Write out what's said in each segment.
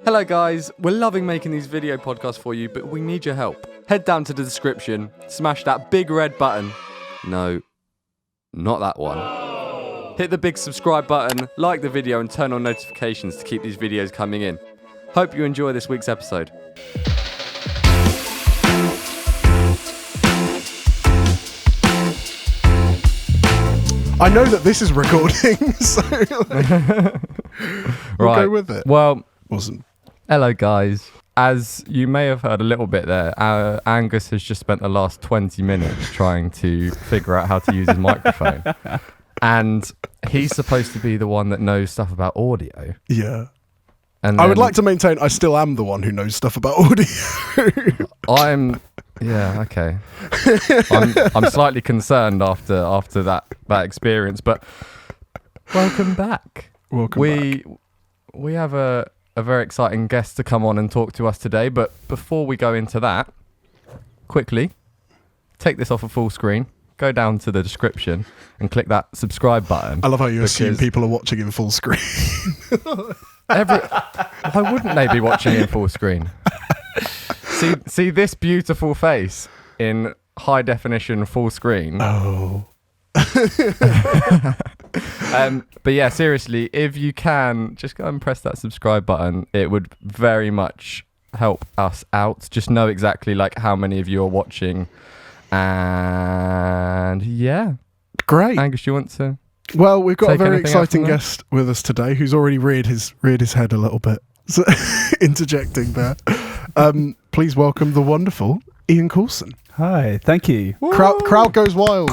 Hello guys, we're loving making these video podcasts for you, but we need your help. Head down to the description, smash that big red button. No, not that one. Hit the big subscribe button, like the video and turn on notifications to keep these videos coming in. Hope you enjoy this week's episode. I know that this is recording, so we'll go with it. Well, wasn't. Hello guys. As you may have heard a little bit there, Angus has just spent the last 20 minutes trying to figure out how to use his microphone. And he's supposed to be the one that knows stuff about audio. Yeah. And I would like to maintain I still am the one who knows stuff about audio. Yeah, okay. I'm slightly concerned after that experience, but welcome back. Welcome back. We have a very exciting guest to come on and talk to us today, but before we go into that, quickly take this off of full screen, go down to the description and click that subscribe button. I love how you assume people are watching in full screen. Why wouldn't they be watching in full screen? See this beautiful face in high definition full screen. Oh. But yeah, seriously, if you can, just go and press that subscribe button. It would very much help us out. Just know exactly like how many of you are watching. And yeah. Great. Angus, do you want to? Well, we've got a very anything else exciting guest with us today who's already reared his head a little bit. So, interjecting there. Please welcome the wonderful Ian Coulson. Hi, thank you. Crowd goes wild.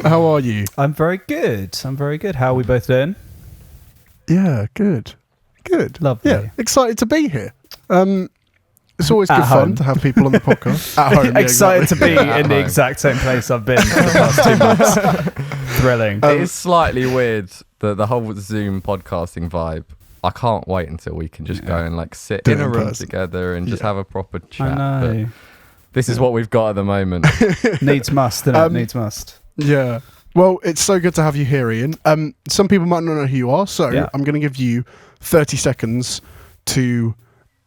How are you? I'm very good. How are we both doing? Yeah, good. Lovely. Yeah, excited to be here. It's always good At fun home. to have people on the podcast. At home, yeah, Excited exactly. to be in the exact same place I've been for the past 2 months. Thrilling. It is slightly weird, the whole Zoom podcasting vibe. I can't wait until we can just go and like sit Do in it a in room person. together and just have a proper chat. I know. But this is what we've got at the moment. Needs must, innit? Needs must. Yeah. Well, it's so good to have you here, Ian. Some people might not know who you are, so Yeah. I'm going to give you 30 seconds to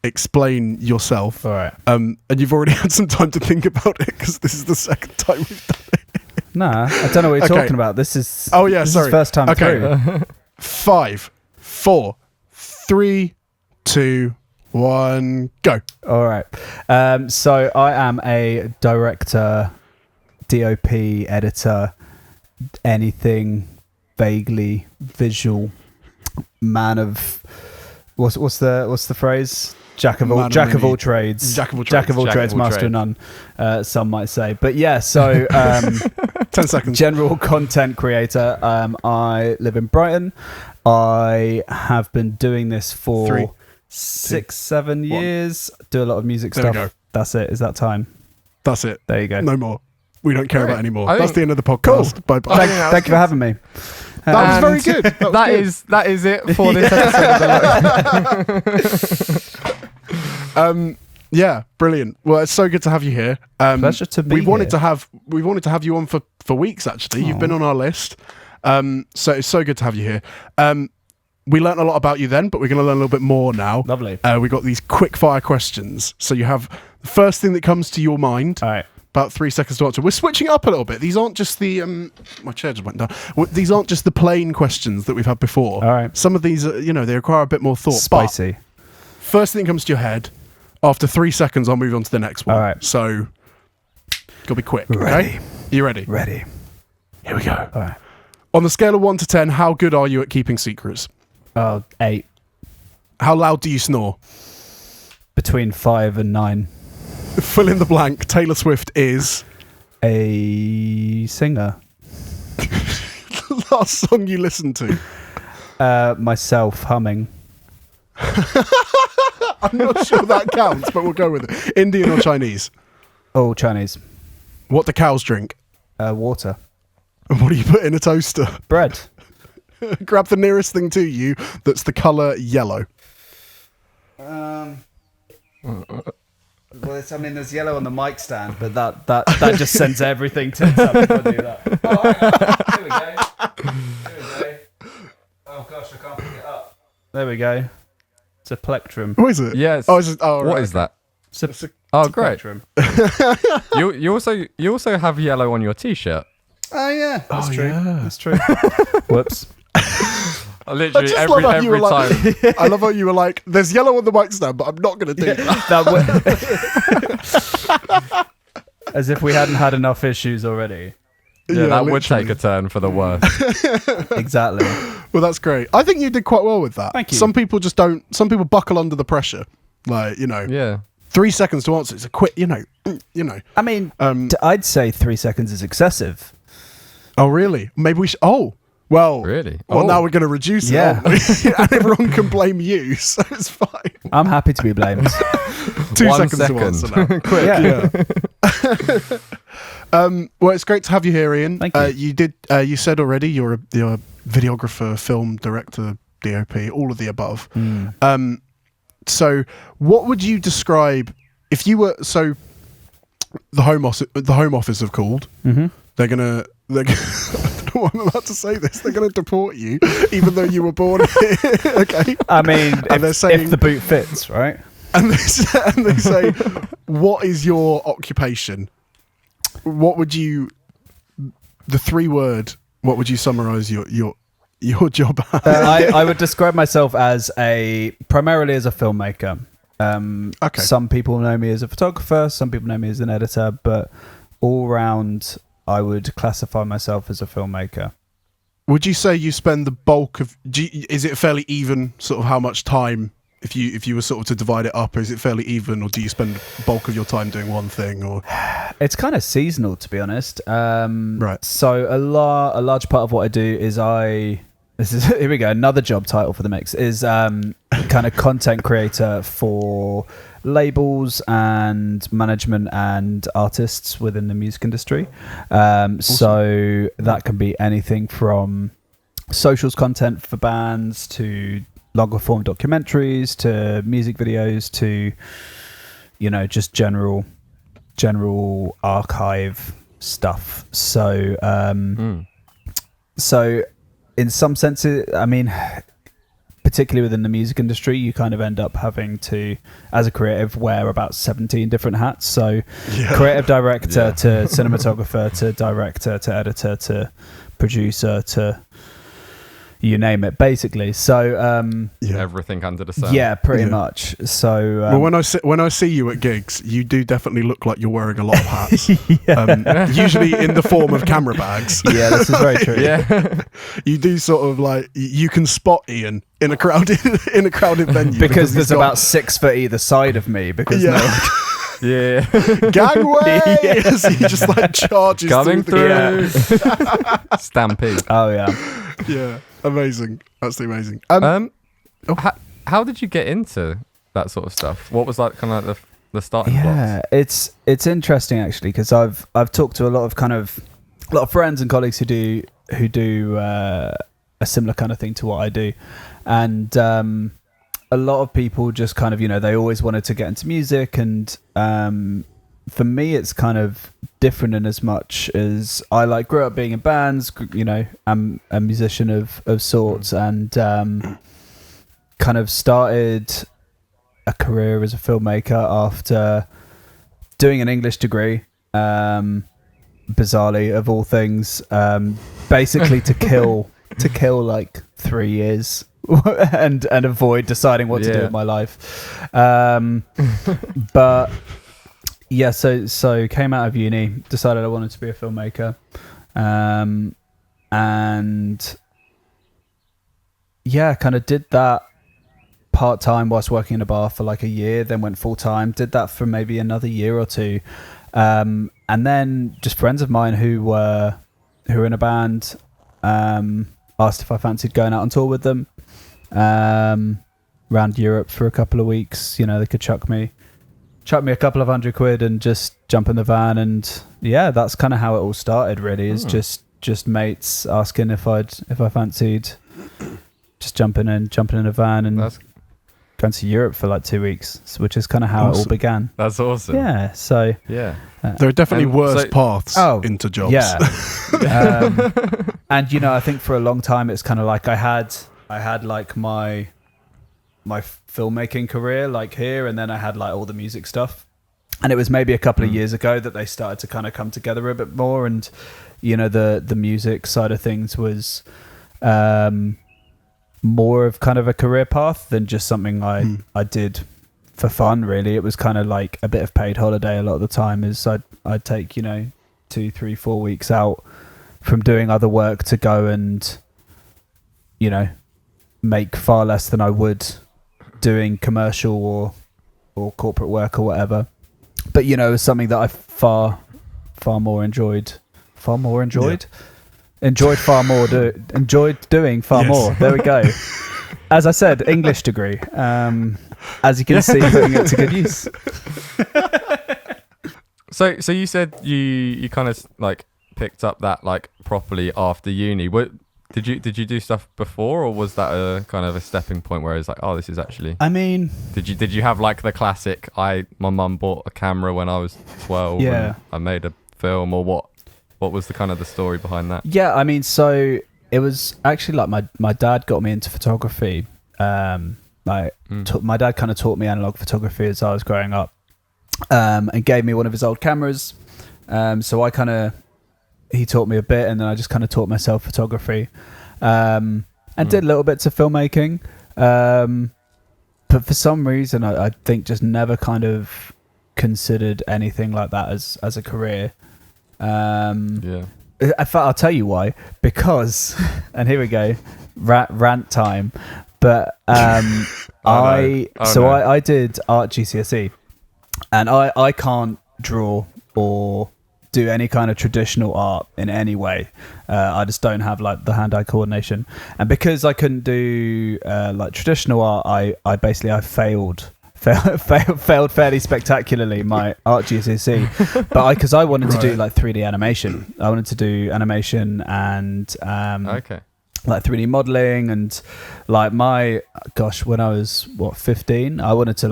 explain yourself. All right. And you've already had some time to think about it because this is the second time we've done it. Nah, I don't know what you're talking about. This is first time through. 5, 4, 3, 2, 1, go. All right. So I am a director, DOP, editor, anything vaguely visual, man of what's the phrase? Jack of all trades. Jack of all trades, master of none. Some might say, but yeah. So 10 seconds. General content creator. I live in Brighton. I have been doing this for 3, 6-7 years. Do a lot of music There we stuff. go. That's it. Is that time? That's it. There you go. No more. We don't care about any more. I That's think- the end of the podcast. Bye-bye. Thank you for having me. That was very good. That is it for this episode. Yeah, brilliant. Well, it's so good to have you here. Pleasure to be we wanted here. We wanted to have you on for weeks. Actually, you've been on our list. So it's so good to have you here. We learnt a lot about you then, but we're going to learn a little bit more now. Lovely. We got these quick fire questions. So you have the first thing that comes to your mind. All right. About 3 seconds to answer. We're switching up a little bit. These aren't just the my chair just went down. These aren't just the plain questions that we've had before. All right. Some of these, they require a bit more thought. Spicy. But first thing that comes to your head. After 3 seconds, I'll move on to the next one. All right. So, gotta be quick. Ready. Okay? You ready? Ready. Here we go. All right. On the scale of 1 to 10, how good are you at keeping secrets? 8. How loud do you snore? Between 5 and 9. Fill in the blank. Taylor Swift is A singer. the last song you listened to. Myself humming. I'm not sure that counts, but we'll go with it. Indian or Chinese? Oh, Chinese. What do cows drink? Water. And what do you put in a toaster? Bread. Grab the nearest thing to you that's the colour yellow. Well, there's yellow on the mic stand, but that just sends everything tits up if I do that. Oh, hang on. Here we go. Oh gosh, I can't pick it up. There we go. It's a plectrum. What is it? Yes. Oh, What is that? It's a Oh, great. plectrum. You also have yellow on your t-shirt. Oh yeah, that's true. Yeah. That's true. Whoops. Literally just every love how you were time. like, I love how you were like, there's yellow on the mic stand, but I'm not going to do that. As if we hadn't had enough issues already. Yeah, that would literally. take a turn for the worse. Exactly. Well, that's great. I think you did quite well with that. Thank you. Some people just don't. Some people buckle under the pressure. Like, Yeah. 3 seconds to answer. It's a quick, I mean, Um, I'd say 3 seconds is excessive. Oh, really? Maybe we should. Oh, well. Really? Well, Oh. now we're going to reduce it. Yeah. aren't we? And everyone can blame you, so it's fine. I'm happy to be blamed. 2 1 seconds to answer now. Quick. Yeah. Well, it's great to have you here, Ian. Thank you. You did. You said already you're a videographer, film director, DOP, all of the above. So, what would you describe if you were the Home Office have called? Mm-hmm. They're gonna. I don't know why I'm about to say this. They're gonna deport you, even though you were born here. Okay. I mean, And they're if saying- the boot fits, right? And they say, what is your occupation? What would you, the 3-word, what would you summarize your job as? I would describe myself as primarily as a filmmaker. Okay. Some people know me as a photographer, some people know me as an editor, but all round, I would classify myself as a filmmaker. Would you say you spend the bulk of, is it fairly even sort of how much time, if you were sort of to divide it up, is it fairly even, or do you spend the bulk of your time doing one thing, or? It's kind of seasonal, to be honest. Right. So a large part of what I do is here we go, another job title for the mix is kind of content creator for labels and management and artists within the music industry. So that can be anything from socials content for bands to longer form documentaries to music videos to just general archive stuff. So so in some senses, I mean, particularly within the music industry, you kind of end up having to, as a creative, wear about 17 different hats. So creative director to cinematographer to director to editor to producer to you name it, basically. So Everything under the sun. yeah, pretty much. So Well, when I see you at gigs, you do definitely look like you're wearing a lot of hats. Usually in the form of camera bags. yeah, this is very true. Yeah. You do sort of like, you can spot Ian in a crowded venue Because he's there's about 6 foot either side of me. Because Yeah. gangway as he just like charges Coming through. through. Stampede. oh yeah. Yeah, amazing. That's amazing. How did you get into that sort of stuff? What was like kind of like the starting blocks? It's interesting actually because I've talked to a lot of friends and colleagues who do a similar kind of thing to what I do, and a lot of people just kind of they always wanted to get into music, and for me it's kind of different in as much as I grew up being in bands. I'm a musician of sorts, and kind of started a career as a filmmaker after doing an English degree, bizarrely of all things, basically to kill like 3 years and avoid deciding what to do with my life. But yeah, so came out of uni, decided I wanted to be a filmmaker, and yeah, kind of did that part-time whilst working in a bar for like a year, then went full-time, did that for maybe another year or two, and then just friends of mine who were in a band asked if I fancied going out on tour with them around Europe for a couple of weeks. They could chuck me a couple of £100 and just jump in the van, and yeah, that's kind of how it all started really. Is just mates asking if I fancied just jumping in a van and going to Europe for like 2 weeks, which is kind of how it all began. That's awesome. Yeah, so Yeah. There are definitely worse paths Oh, into jobs. yeah. And I think for a long time it's kind of like I had I had like my filmmaking career like here, and then I had like all the music stuff. And it was maybe a couple of years ago that they started to kind of come together a bit more. And, you know, the music side of things was more of kind of a career path than just something I did for fun, really. It was kind of like a bit of paid holiday a lot of the time. Is I'd take, you know, 2, 3, 4 weeks out from doing other work to go and, you know, make far less than I would doing commercial or corporate work or whatever. But, you know, it was something that I far more enjoyed. Enjoyed far more. Enjoyed doing far more. There we go. As I said, English degree. As you can see, putting it to good use. So you said you kind of like picked up that like properly after uni. Did you do stuff before, or was that a kind of a stepping point where it's like, oh, this is actually? I mean, did you have like the classic? My mum bought a camera when I was 12. Yeah. And I made a film, or what? What was the kind of the story behind that? Yeah, I mean, so it was actually like my dad got me into photography. My dad kind of taught me analog photography as I was growing up, and gave me one of his old cameras. So he taught me a bit, and then I just kind of taught myself photography, and did little bits of filmmaking. But for some reason, I think just never kind of considered anything like that as a career. In fact, I'll tell you why. Because, and here we go, rant time. But I did art GCSE, and I can't draw or do any kind of traditional art in any way. I just don't have like the hand-eye coordination, and because I couldn't do like traditional art, I basically failed fairly spectacularly my art GCSE. But because I wanted to do like 3D animation, I wanted to do animation and like 3D modeling, and like when I was 15, I wanted to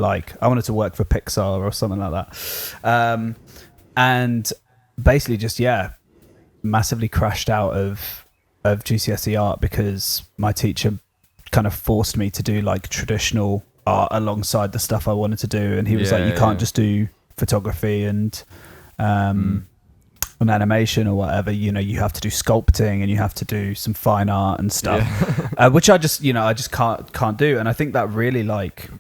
work for Pixar or something like that, and basically just massively crashed out of GCSE art because my teacher kind of forced me to do like traditional art alongside the stuff I wanted to do, and he was like, you can't just do photography and animation or whatever, you know, you have to do sculpting and you have to do some fine art and stuff, which I just can't do. And I think that really like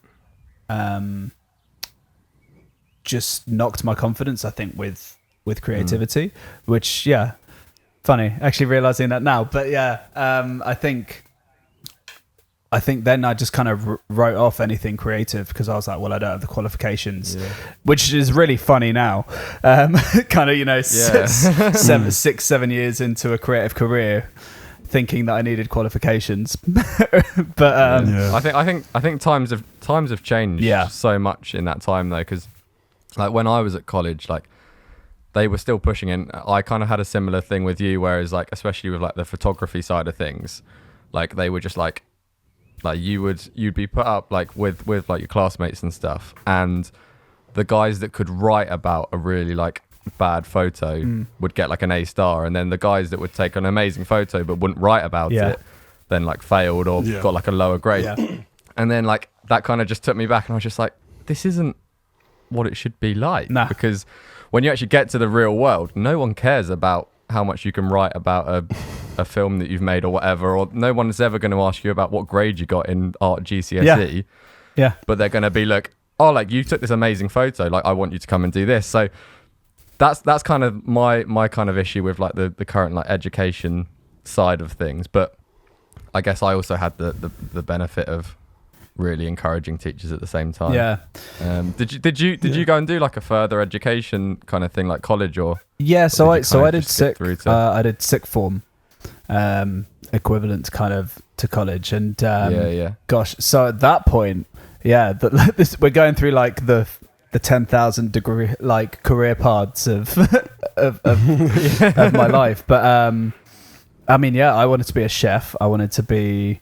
just knocked my confidence, I think, with creativity, which funny actually realizing that now. But I think then I just kind of wrote off anything creative because I was like, well, I don't have the qualifications, which is really funny now. Kind of, you know, 6, 7 years into a creative career, thinking that I needed qualifications. But I think times have changed so much in that time though, because like when I was at college, like they were still pushing in. I kind of had a similar thing with you, whereas like especially with like the photography side of things, like they were just like you'd be put up like with like your classmates and stuff, and the guys that could write about a really like bad photo would get like an A star, and then the guys that would take an amazing photo but wouldn't write about it then like failed or got like a lower grade. And then like that kind of just took me back, and I was just like, this isn't what it should be like. Because when you actually get to the real world, no one cares about how much you can write about a film that you've made or whatever, or no one is ever going to ask you about what grade you got in art GCSE. But they're going to be like, oh, like you took this amazing photo, like I want you to come and do this. So that's kind of my kind of issue with like the current like education side of things. But I guess I also had the benefit of really encouraging teachers at the same time. Did you go and do like a further education kind of thing like college or? So I did sixth form, equivalent kind of to college, and gosh, so at that point, we're going through like the 10,000 degree like career paths of of my life. But I mean, I wanted to be a chef. I wanted to be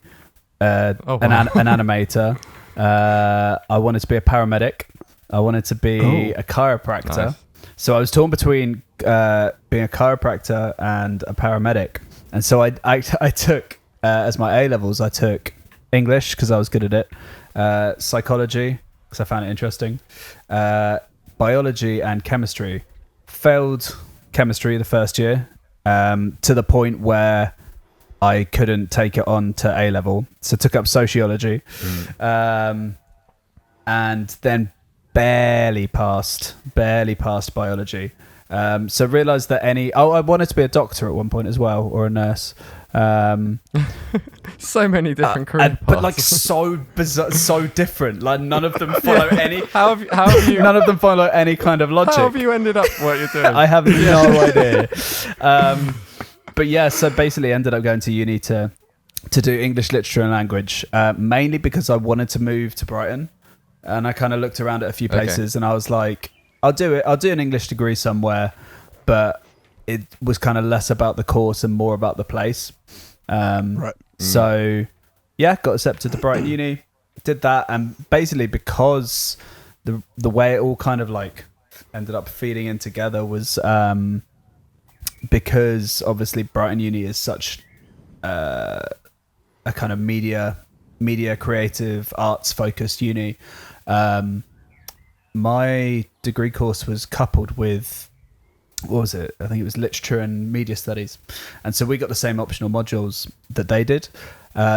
an animator. I wanted to be a paramedic. I wanted to be a chiropractor. Nice. So I was torn between being a chiropractor and a paramedic. And so I took, as my A-levels, I took English because I was good at it, psychology because I found it interesting, biology and chemistry. Failed chemistry the first year, to the point where I couldn't take it on to A level, so took up sociology, and then barely passed biology. So realised that I wanted to be a doctor at one point as well, or a nurse. So many different career paths. But like so bizarre, so different. Like none of them follow any. How have you? None of them follow any kind of logic. How have you ended up what you're doing? I have no idea. But yeah, so basically ended up going to uni to do English literature and language, mainly because I wanted to move to Brighton, and I kind of looked around at a few places, and I was like, I'll do it. I'll do an English degree somewhere, but it was kind of less about the course and more about the place. Right. So yeah, got accepted to Brighton Uni, did that, and basically because the way it all kind of like ended up feeding in together was because obviously Brighton Uni is such a kind of media creative arts focused uni. My degree course was coupled with, what was it? I think it was literature and media studies, and so we got the same optional modules that they did.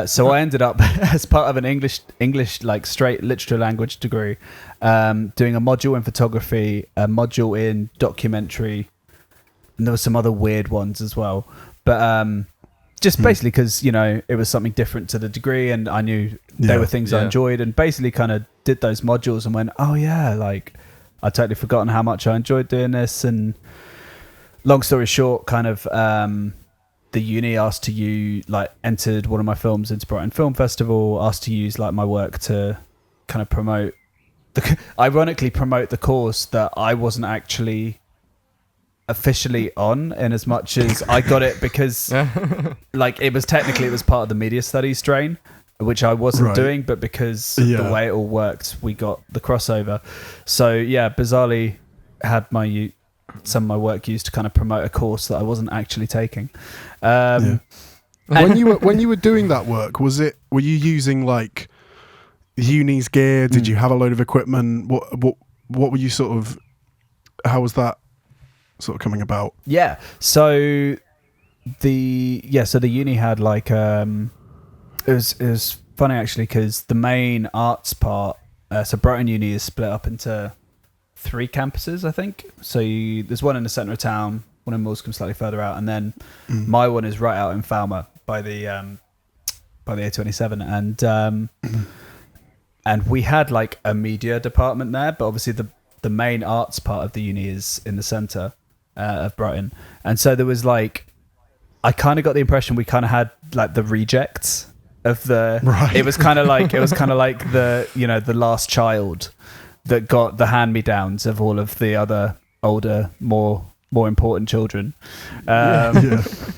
So I ended up as part of an English like straight literature language degree, doing a module in photography, a module in documentary, and there were some other weird ones as well. But just basically because, you know, it was something different to the degree, and I knew there were things I enjoyed, and basically kind of did those modules and went, oh yeah, like I'd totally forgotten how much I enjoyed doing this. And long story short, kind of the uni asked to use, like, entered one of my films into Brighton Film Festival, asked to use like my work to kind of ironically promote the course that I wasn't actually officially on, in as much as I got it because like it was part of the media studies strain, which I wasn't doing, but because the way it all worked, we got the crossover. So yeah, bizarrely had some of my work used to kind of promote a course that I wasn't actually taking. When you were doing that work, were you using like uni's gear? Did you have a load of equipment? What were you sort of? How was that sort of coming about? Yeah. So the uni had like it was funny actually, because the main arts part, so Brighton Uni is split up into 3 campuses, I think. So there's one in the centre of town, one in Moulscombe slightly further out, and then my one is right out in Falmer by the A27, and we had like a media department there, but obviously the main arts part of the uni is in the centre of Brighton, and so there was like, I kind of got the impression we kind of had like the rejects of the. Right. It was kind of like the, you know, the last child that got the hand-me-downs of all of the other older, more important children.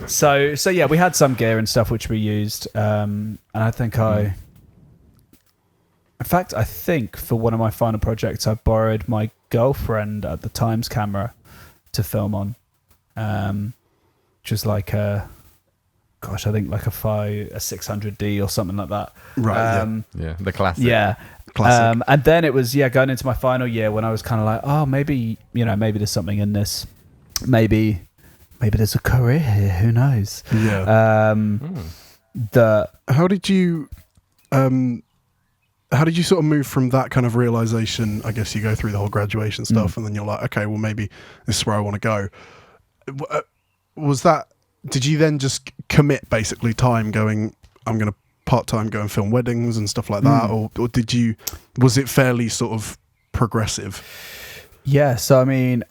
So yeah, we had some gear and stuff which we used, and I think I think for one of my final projects I borrowed my girlfriend at the time's camera to film on, which was like I think like a 600D or something like that. Right. Yeah, the classic. Yeah. Classic. And then it was going into my final year when I was kind of like, oh, maybe there's something in this. Maybe there's a career here. Who knows? Yeah. How did you sort of move from that kind of realization? I guess you go through the whole graduation stuff, and then you're like, okay, well, maybe this is where I want to go. Did you then just commit basically time going, I'm going to part-time go and film weddings and stuff like that? Or was it fairly sort of progressive? Yeah. So, I mean,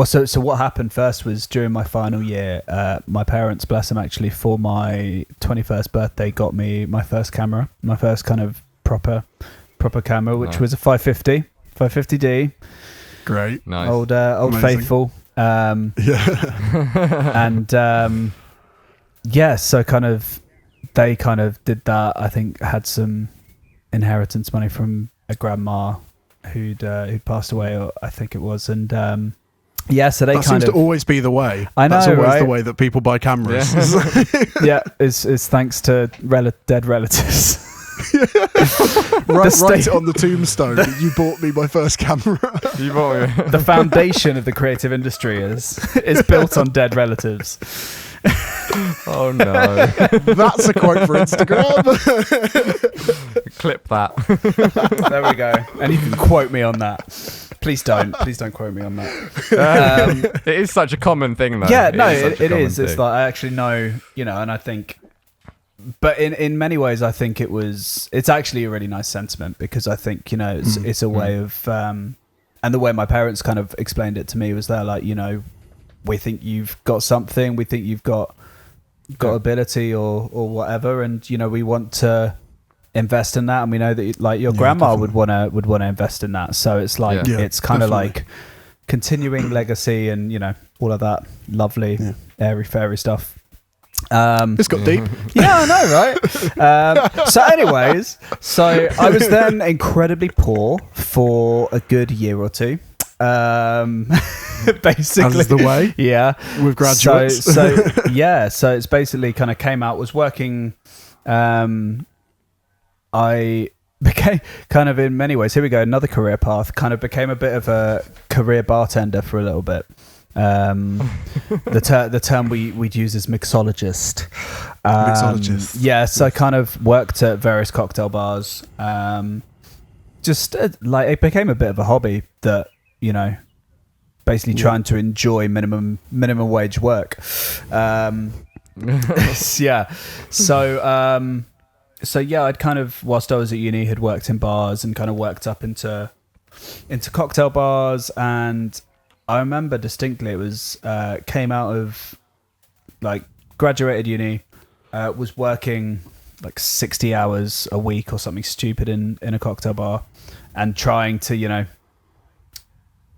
so what happened first was during my final year, my parents, bless them, actually for my 21st birthday, got me my first camera, my first kind of proper camera, which was a 550D. Great. Nice. Old Amazing. faithful. And so kind of they kind of did that. I think had some inheritance money from a grandma who'd passed away, or I think it was, and Yeah, so they that kind seems of to always be the way. I know, That's always right? the way that people buy cameras. yeah, it's thanks to dead relatives. Write it on the tombstone. You bought me my first camera. You bought me. The foundation of the creative industry is built on dead relatives. Oh no. That's a quote for Instagram. Clip that. There we go. And you can quote me on that. Please don't quote me on that. It is such a common thing, though. Yeah, no, such a it common is. It's thing. like I actually know, and I think, but in many ways, I think it's actually a really nice sentiment because I think, it's a way of, and the way my parents kind of explained it to me was they're like, we think you've got something, we think you've got ability or whatever, and we want to invest in that, and we know that like your grandma would want to invest in that, so it's like it's kind of like continuing legacy and all of that lovely airy fairy stuff. It's got deep. Yeah, I know, right? So anyways, I was then incredibly poor for a good year or two. Basically, as is the way. Yeah, with graduates. So it's basically kind of came out, was working. I became kind of, in many ways, here we go, another career path, kind of became a bit of a career bartender for a little bit. The term we'd use is mixologist. Mixologist. Yeah, so I kind of worked at various cocktail bars. Just like it became a bit of a hobby that, basically trying to enjoy minimum wage work. Yeah. So yeah, I'd kind of, whilst I was at uni, had worked in bars and kind of worked up into cocktail bars. And I remember distinctly, it was came out of like graduated uni, was working like 60 hours a week or something stupid in a cocktail bar, and trying to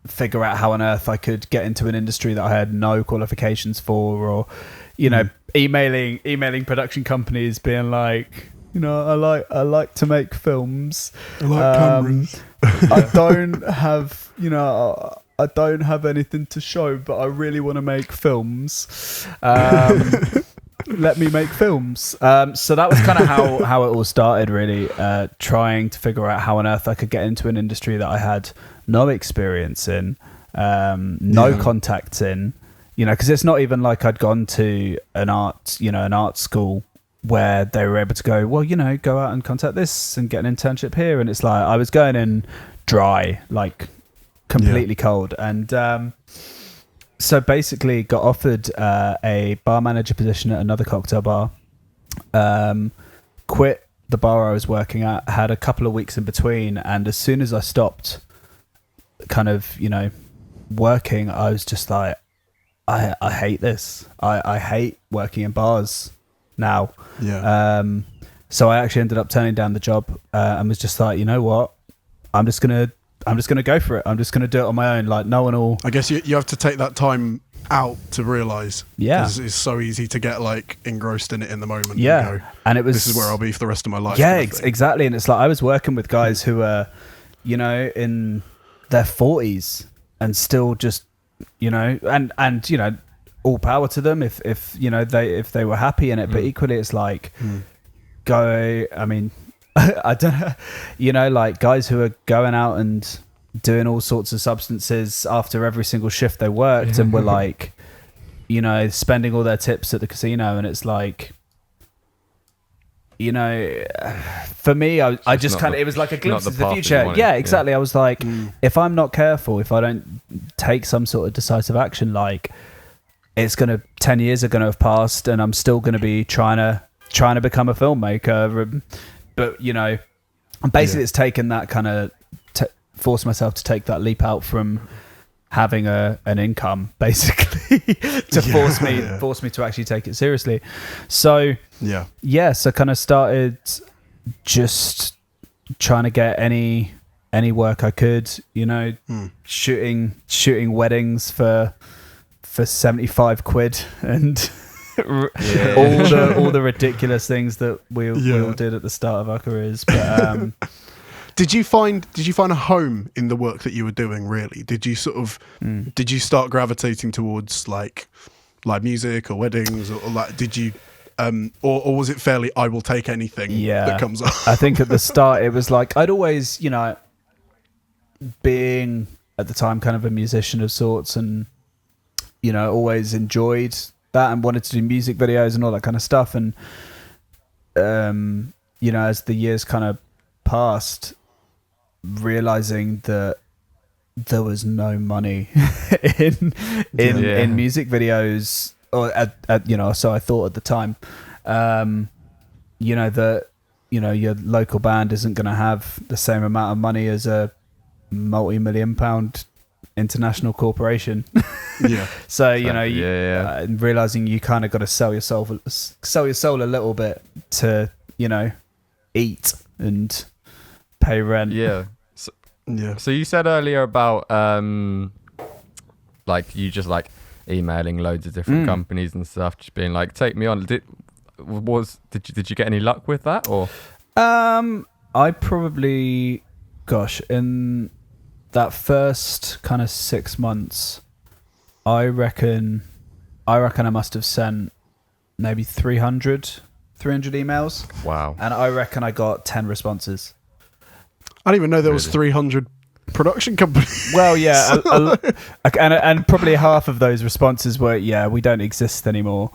figure out how on earth I could get into an industry that I had no qualifications for, or emailing production companies being like, I like to make films. I like cameras. I don't have anything to show, but I really want to make films. Let me make films. So that was kind of how it all started, really, trying to figure out how on earth I could get into an industry that I had no experience in, no contacts in, because it's not even like I'd gone to an art school where they were able to go, well, go out and contact this and get an internship here. And it's like I was going in dry, like completely cold. And so basically got offered a bar manager position at another cocktail bar, quit the bar I was working at, had a couple of weeks in between. And as soon as I stopped kind of, working, I was just like, I hate this. I hate working in bars now. So I actually ended up turning down the job and was just like, you know what, I'm just gonna go for it. I'm just gonna do it on my own. Like no one will. I guess you have to take that time out to realise. Yeah, because it's so easy to get like engrossed in it in the moment. Yeah, and, and it was, this is where I'll be for the rest of my life. Yeah, exactly. And it's like I was working with guys who are, in their 40s and still just, and all power to them if they were happy in it. But equally, it's like I mean, I don't know, like guys who are going out and doing all sorts of substances after every single shift they worked, and were like, spending all their tips at the casino, and it's like, for me, I just kind of, it was like a glimpse of the future. Yeah, exactly. I was like, if I'm not careful, if I don't take some sort of decisive action, like 10 years are going to have passed and I'm still going to be trying to become a filmmaker. But, basically it's taken that kind of, forced myself to take that leap out from having an income, basically, to force me to actually take it seriously. So, so kind of started just trying to get any work I could, shooting weddings for 75 quid and all the ridiculous things that we all did at the start of our careers. But Did you find a home in the work that you were doing? Really, did you sort of did you start gravitating towards like live music or weddings or like did you or was it fairly I will take anything that comes up? I think at the start it was like I'd always, being at the time kind of a musician of sorts, and always enjoyed that and wanted to do music videos and all that kind of stuff. And as the years kind of passed, realizing that there was no money in music videos, or so I thought at the time, that your local band isn't going to have the same amount of money as a multi-million pound international corporation. So realizing you kind of got to sell your soul a little bit to eat and pay rent. So you said earlier about like you just like emailing loads of different companies and stuff, just being like, take me on. Did you get any luck with that, or? I probably, in that first kind of 6 months, I reckon I must have sent maybe 300 emails. Wow. And I reckon I got 10 responses. I didn't even know there was 300 production companies. Well, yeah, and probably half of those responses were, we don't exist anymore.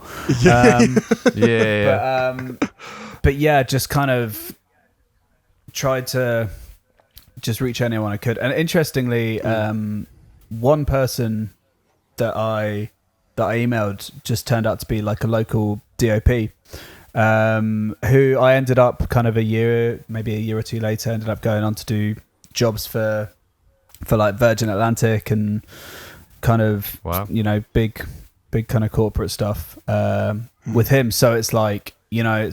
But yeah, just kind of tried to just reach anyone I could. And interestingly, one person that I emailed just turned out to be like a local DOP, who I ended up kind of maybe a year or two later, ended up going on to do jobs for like Virgin Atlantic and kind of, big kind of corporate stuff with him. So it's like, there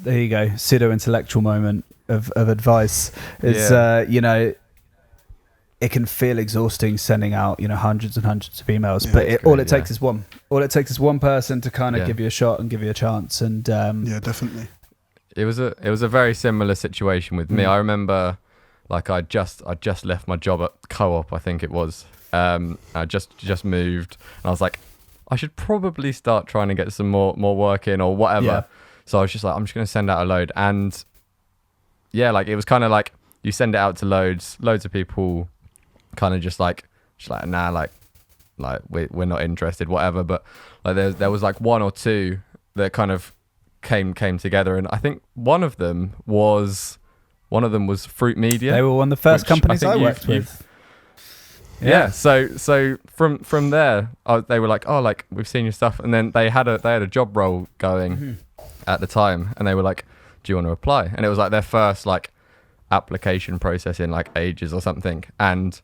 you go, pseudo intellectual moment of advice. It's it can feel exhausting sending out hundreds and hundreds of emails, but all it takes is one. All it takes is one person to kind of give you a shot and give you a chance. And definitely. It was a very similar situation with me. I remember, like I just left my job at Co-op, I think it was. I just moved, and I was like, I should probably start trying to get some more work in or whatever. Yeah. So I was just like, I'm just going to send out a load. And yeah, like it was kind of like you send it out to loads of people kind of just like, nah, like we're not interested, whatever. But like there was like one or two that kind of came together. And I think one of them was Fruit Media. They were one of the first companies I worked with. Yeah. So from there, they were like, oh, like we've seen your stuff. And then they had a job role going at the time, and they were like, do you want to apply? And it was like their first like application process in like ages or something, and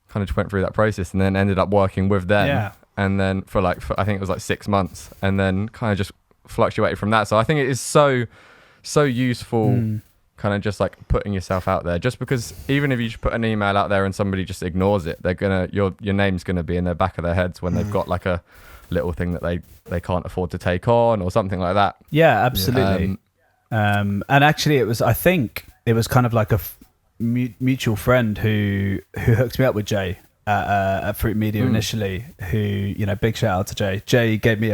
kind of just went through that process and then ended up working with them. And then for I think it was like 6 months, and then kind of just fluctuated from that. So I think it is so useful kind of just like putting yourself out there, just because even if you just put an email out there and somebody just ignores it, they're gonna your name's gonna be in the back of their heads when they've got like a little thing that they can't afford to take on or something like that. Yeah, absolutely. And actually I think it was kind of like a mutual friend who hooked me up with Jay at Fruit Media initially, who, big shout out to Jay. Jay gave me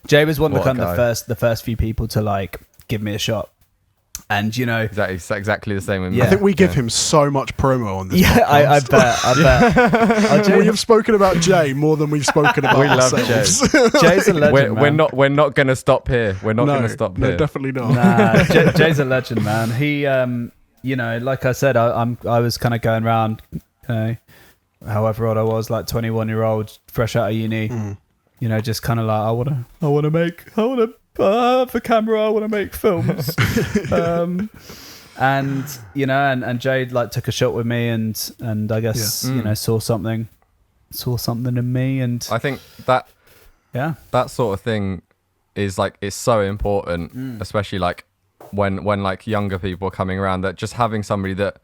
Jay was one of the first few people to like give me a shot. And exactly the same with me. I think we give him so much promo on this podcast. I bet. We have spoken about Jay more than we've spoken about ourselves. Love Jay. Jay's a legend, we're not going to stop here. We're not going to stop here. No, definitely not. Jay's a legend, man. He, like I said, I was kind of going around, however old I was, like 21-year-old, fresh out of uni, just kind of like, I want to for camera, I want to make films. And Jade like took a shot with me and I guess saw something in me, and I think that sort of thing is like, it's so important, especially like when like younger people are coming around, that just having somebody that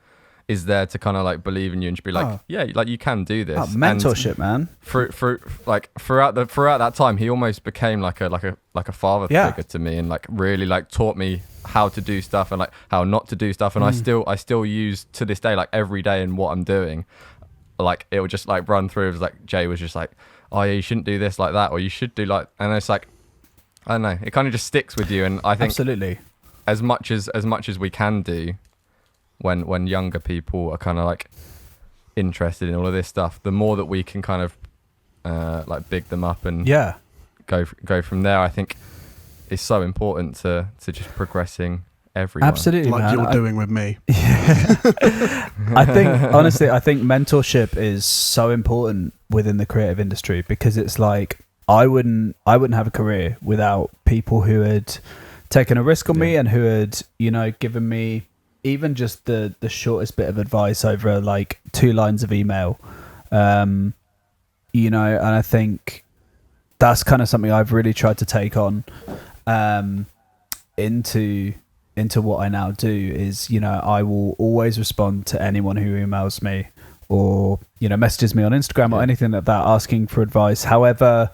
is there to kind of like believe in you and just be like, yeah, like you can do this. Mentorship, man. Throughout that time, he almost became like a father figure to me, and like really like taught me how to do stuff and like how not to do stuff. And I still use to this day, like every day in what I'm doing, like it would just like run through. It was like Jay was just like, oh yeah, you shouldn't do this like that, or you should do like, and it's like, I don't know, it kind of just sticks with you. And I think absolutely as much as we can do when younger people are kind of like interested in all of this stuff, the more that we can kind of like big them up and go from there, I think is so important to just progressing everyone. Absolutely, like man. you're doing with me. I think honestly, I think mentorship is so important within the creative industry, because it's like I wouldn't have a career without people who had taken a risk on me and who had, you know, given me even just the shortest bit of advice over like 2 lines of email. You know, and I think that's kind of something I've really tried to take on into what I now do is, you know, I will always respond to anyone who emails me or, you know, messages me on Instagram or anything like that, asking for advice, however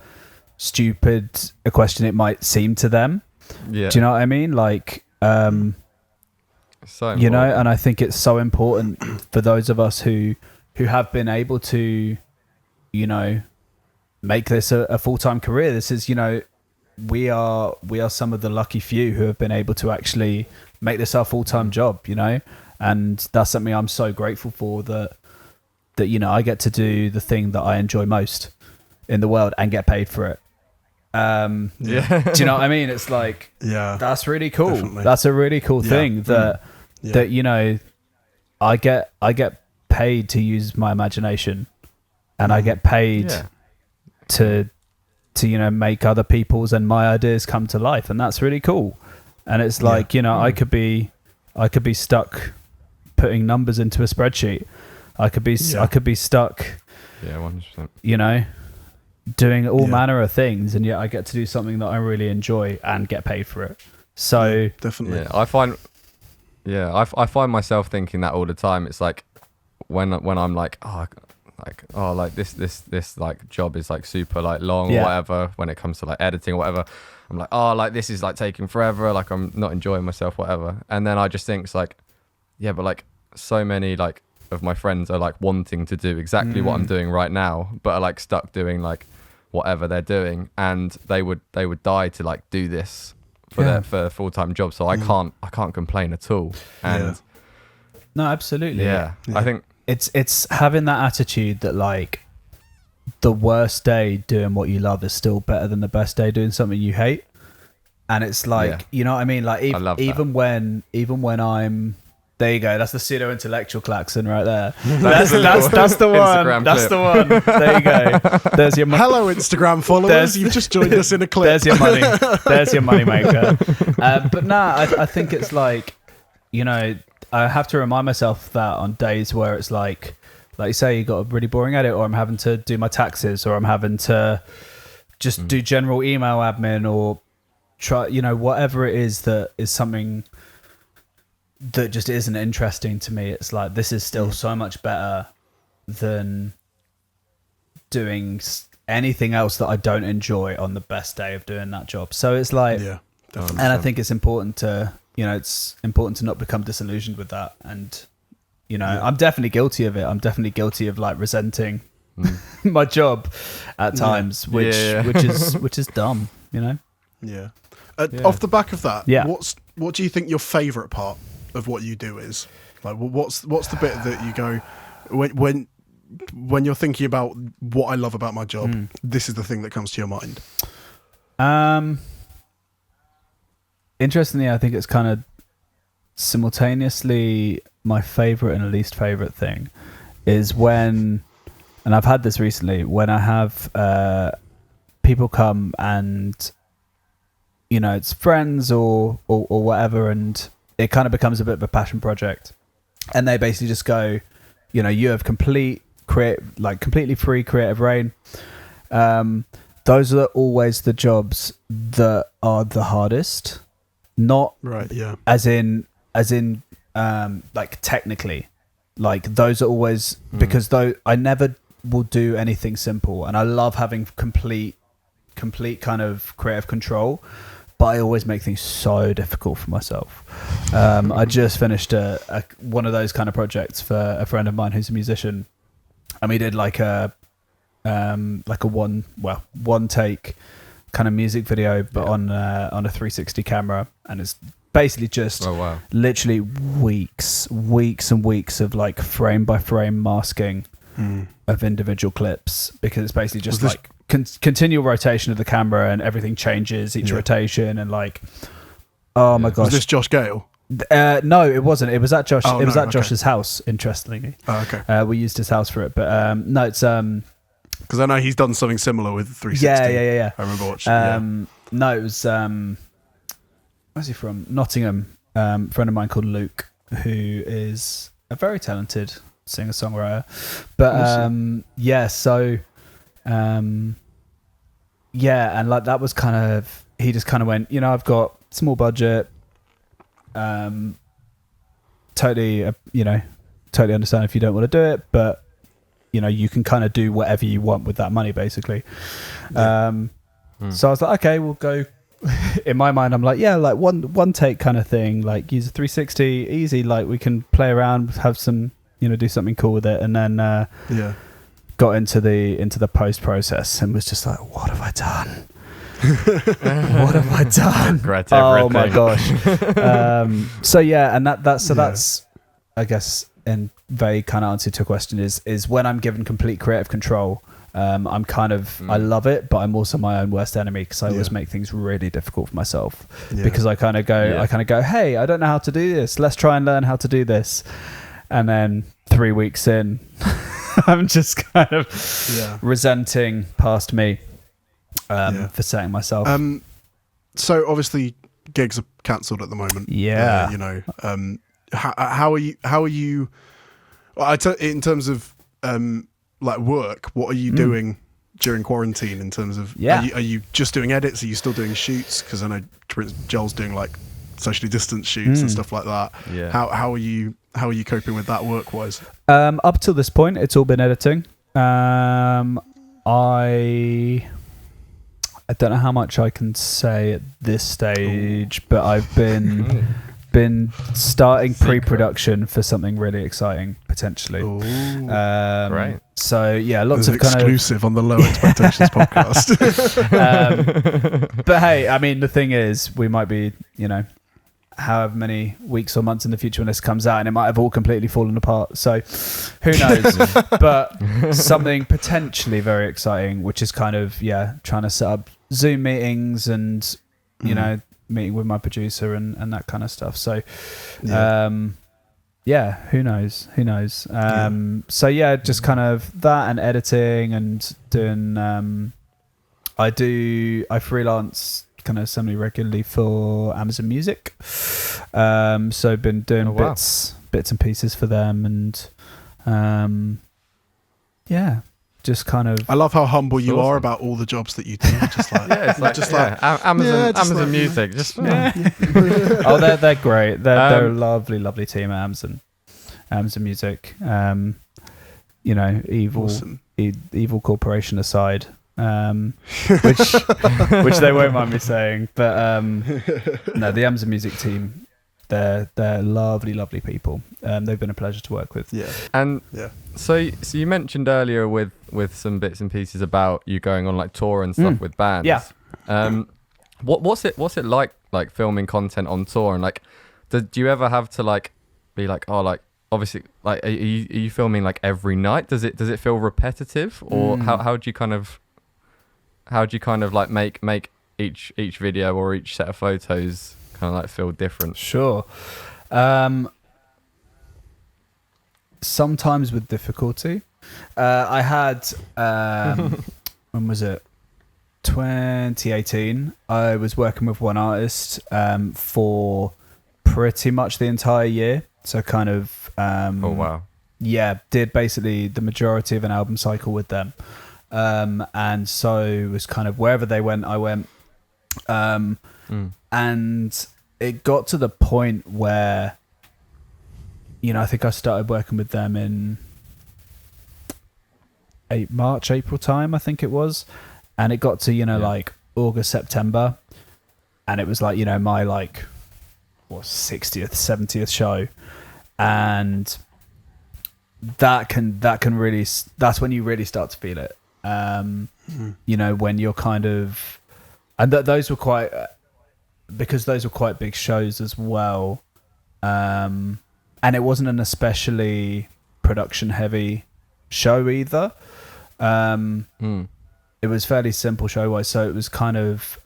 stupid a question it might seem to them. Yeah. Do you know what I mean? Like, so you know, and I think it's so important for those of us who have been able to, you know, make this a full-time career. This is, you know, we are some of the lucky few who have been able to actually make this our full-time job, you know, and that's something I'm so grateful for, that you know, I get to do the thing that I enjoy most in the world and get paid for it. Do you know what I mean? It's like, that's really cool. Definitely. That's a really cool thing that you know, I get paid to use my imagination, and I get paid to you know, make other people's and my ideas come to life, and that's really cool. And it's like, you know, I could be stuck putting numbers into a spreadsheet. I could be stuck 100%. you know, doing all manner of things, and yet I get to do something that I really enjoy and get paid for it. So definitely. I find myself thinking that all the time. It's like when I'm like, like this like job is like super like long or whatever, when it comes to like editing or whatever, I'm like, like this is like taking forever, like I'm not enjoying myself, whatever. And then I just think it's like, but like so many like of my friends are like wanting to do exactly what I'm doing right now, but are like stuck doing like whatever they're doing, and they would die to like do this for their full-time job. So I can't complain at all. And no, absolutely. I think it's having that attitude that like the worst day doing what you love is still better than the best day doing something you hate. And it's like, you know what I mean? Like even when I'm, there you go. That's the pseudo intellectual klaxon right there. That's the one. That's the one. There you go. There's your hello Instagram followers. You've just joined us in a clip. There's your money. There's your money maker. But I think it's like, you know, I have to remind myself that on days where it's like you say, you got a really boring edit, or I'm having to do my taxes, or I'm having to just do general email admin, or try, you know, whatever it is that is something that just isn't interesting to me. It's like, this is still so much better than doing anything else that I don't enjoy on the best day of doing that job. So it's like, and I think it's important to, you know, it's important to not become disillusioned with that. And, you know, I'm definitely guilty of it. I'm definitely guilty of like resenting my job at times, which is dumb, you know? Yeah. Off the back of that, what do you think your favourite part of what you do is? Like, what's the bit that you go, when you're thinking about what I love about my job, this is the thing that comes to your mind? Interestingly, I think it's kind of simultaneously my favorite and least favorite thing is when, and I've had this recently, when I have people come and, you know, it's friends or whatever, and it kind of becomes a bit of a passion project, and they basically just go, you know, you have completely free creative reign. Those are always the jobs that are the hardest. Not right, as in like technically, Like those are always because though I never will do anything simple, and I love having complete kind of creative control, but I always make things so difficult for myself. I just finished one of those kind of projects for a friend of mine who's a musician, and we did like a one take kind of music video, but on a 360 camera, and it's basically just literally weeks and weeks of like frame by frame masking of individual clips, because it's basically just like continual rotation of the camera, and everything changes each rotation, and like my gosh. Was this Josh Gale? No, it wasn't. It was at Josh. It was at Josh's house. Interestingly, we used his house for it. But no, it's because I know he's done something similar with 360. Yeah. I remember watching. No, it was where's he from? Nottingham. Friend of mine called Luke, who is a very talented singer-songwriter. But awesome. And like that was kind of, he just kind of went, I've got small budget, totally understand if you don't want to do it, but you can kind of do whatever you want with that money, basically. So I was like, okay, we'll go. In my mind, I'm like, like one take kind of thing, like use a 360, easy, like we can play around, have some, do something cool with it, and then got into the post process and was just like, what have I done? What have I done? Regret everything. Oh my gosh. That's I guess, and very kind of answer to a question is when I'm given complete creative control, I'm kind of I love it, but I'm also my own worst enemy, because I always make things really difficult for myself, because I kind of go, hey, I don't know how to do this, let's try and learn how to do this, and then 3 weeks in I'm just kind of resenting past me for setting myself. So obviously gigs are cancelled at the moment. How are you in terms of like work, what are you doing during quarantine in terms of are you just doing edits, are you still doing shoots? Because I know Joel's doing like socially distanced shoots and stuff like that. How are you coping with that work wise? Up till this point it's all been editing. I don't know how much I can say at this stage, but I've been starting pre-production for something really exciting potentially. Right. So lots of exclusive on the Low Expectations podcast. But hey, I mean, the thing is, we might be, however many weeks or months in the future when this comes out, and it might have all completely fallen apart. So who knows? But something potentially very exciting, which is kind of trying to set up Zoom meetings and meeting with my producer and that kind of stuff. So who knows? So just kind of that and editing and doing I freelance kind of semi-regularly for Amazon Music. So been doing bits and pieces for them, and just kind of. I love how humble you are about all the jobs that you do. Just like Amazon Music. Oh, they're great. They're a lovely team at Amazon Music. Evil corporation aside, which they won't mind me saying, but no, the Amazon Music team, they're lovely people. They've been a pleasure to work with. So you mentioned earlier with some bits and pieces about you going on like tour and stuff with bands. What's it like filming content on tour, and like do you ever have to like be like, oh, like obviously, like are you filming like every night? Does it feel repetitive, or how do you kind of like make each video or each set of photos kind of like feel different? Sure. Sometimes with difficulty. I had when was it? 2018. I was working with one artist for pretty much the entire year. So kind of did basically the majority of an album cycle with them. And so it was kind of wherever they went, I went. And it got to the point where I think I started working with them in March, April time, I think it was. And it got to, like August, September. And it was like, my 60th, 70th show. And that can really, that's when you really start to feel it. When you're kind of, and those were quite, because those were quite big shows as well. And it wasn't an especially production heavy show either. It was fairly simple show wise, so it was kind of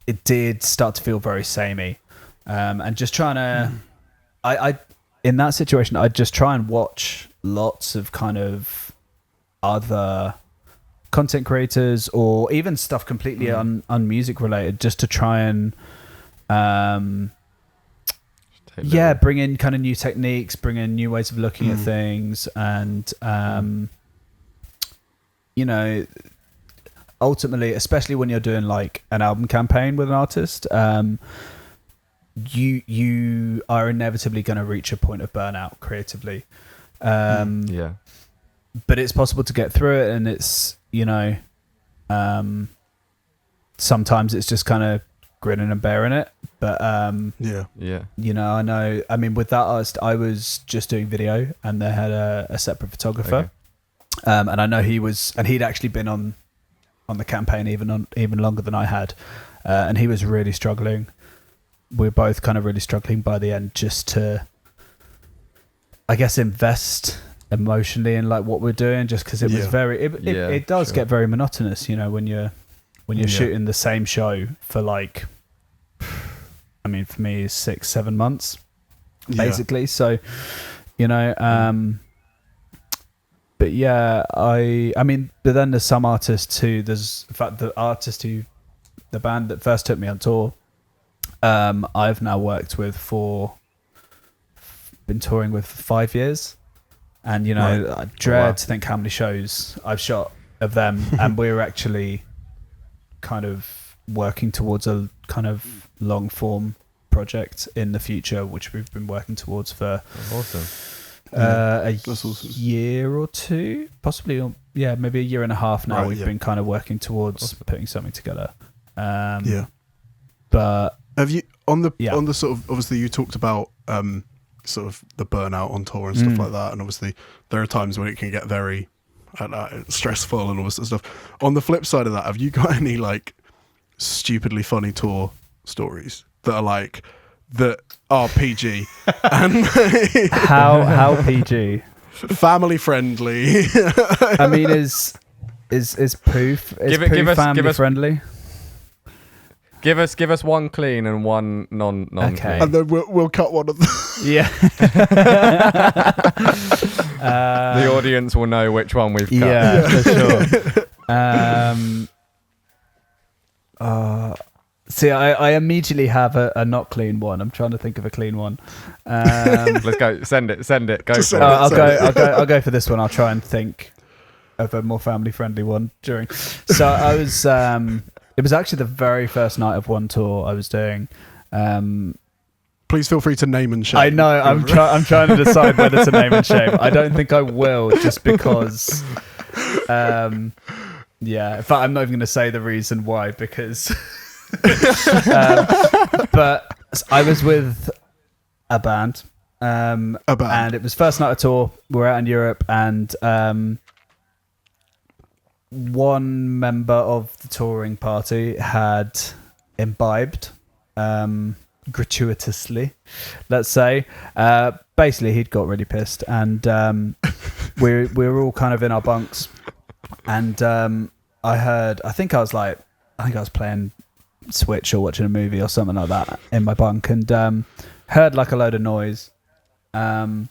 it did start to feel very samey, and just trying to I in that situation I'd just try and watch lots of kind of other content creators or even stuff completely unmusic related, just to try and bring in kind of new techniques, bring in new ways of looking at things, and ultimately, especially when you're doing like an album campaign with an artist, you are inevitably going to reach a point of burnout creatively. But it's possible to get through it, and it's sometimes it's just kind of grinning and bearing it. But I know, I mean, with that artist, I was just doing video, and they had a separate photographer. Okay. And I know he'd actually been on the campaign even longer than I had, and he was really struggling. We were both kind of really struggling by the end, just to, I guess, invest emotionally in like what we're doing, just because it was it does get very monotonous, when you're shooting the same show for like, I mean, for me, 6-7 months, basically. So, but yeah, I mean, but then there's some artists who, there's, in fact, the band that first took me on tour, I've now worked with been touring with for 5 years. And, I dread to think how many shows I've shot of them. And we're actually kind of working towards a kind of long form project in the future, which we've been working towards for a year or two, possibly, maybe a year and a half now. We've been kind of working towards putting something together. But have you on the sort of, obviously you talked about sort of the burnout on tour and stuff like that, and obviously there are times when it can get very stressful and all this sort of stuff. On the flip side of that, have you got any like stupidly funny tour stories that are like that are PG and how PG? Family friendly. I mean, is Poof family friendly? Give us one clean and one non Okay. And then we'll cut one of them. Yeah. The audience will know which one we've cut. Yeah, for sure. See, I immediately have a not clean one. I'm trying to think of a clean one. Let's go. Send it. Go for it. I'll go for this one. I'll try and think of a more family friendly one during. So I was. It was actually the very first night of one tour I was doing. Please feel free to name and shame. I know. I'm trying to decide whether to name and shame. I don't think I will, just because. In fact, I'm not even going to say the reason why, because. But I was with a band. And it was first night of tour. We're out in Europe, and one member of the touring party had imbibed gratuitously, let's say. Basically, he'd got really pissed, and we were all kind of in our bunks, and I think I was playing Switch or watching a movie or something like that in my bunk, and heard like a load of noise, and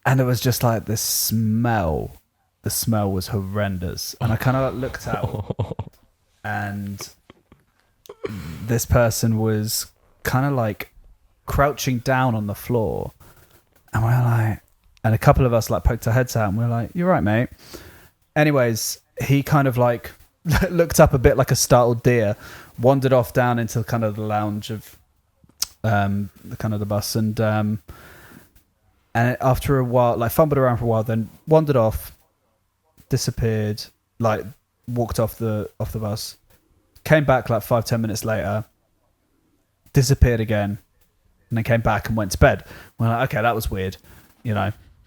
it was just like this smell. The smell was horrendous, and I kind of looked out, and this person was kind of like crouching down on the floor, and we're like, and a couple of us like poked our heads out, and we're like, "You're right, mate." Anyways, he kind of like looked up a bit like a startled deer, wandered off down into kind of the lounge of the kind of the bus, and And after a while, like fumbled around for a while, then wandered off, disappeared, like walked off the bus, came back like 5-10 minutes later, disappeared again, and then came back and went to bed. We're like, okay, that was weird,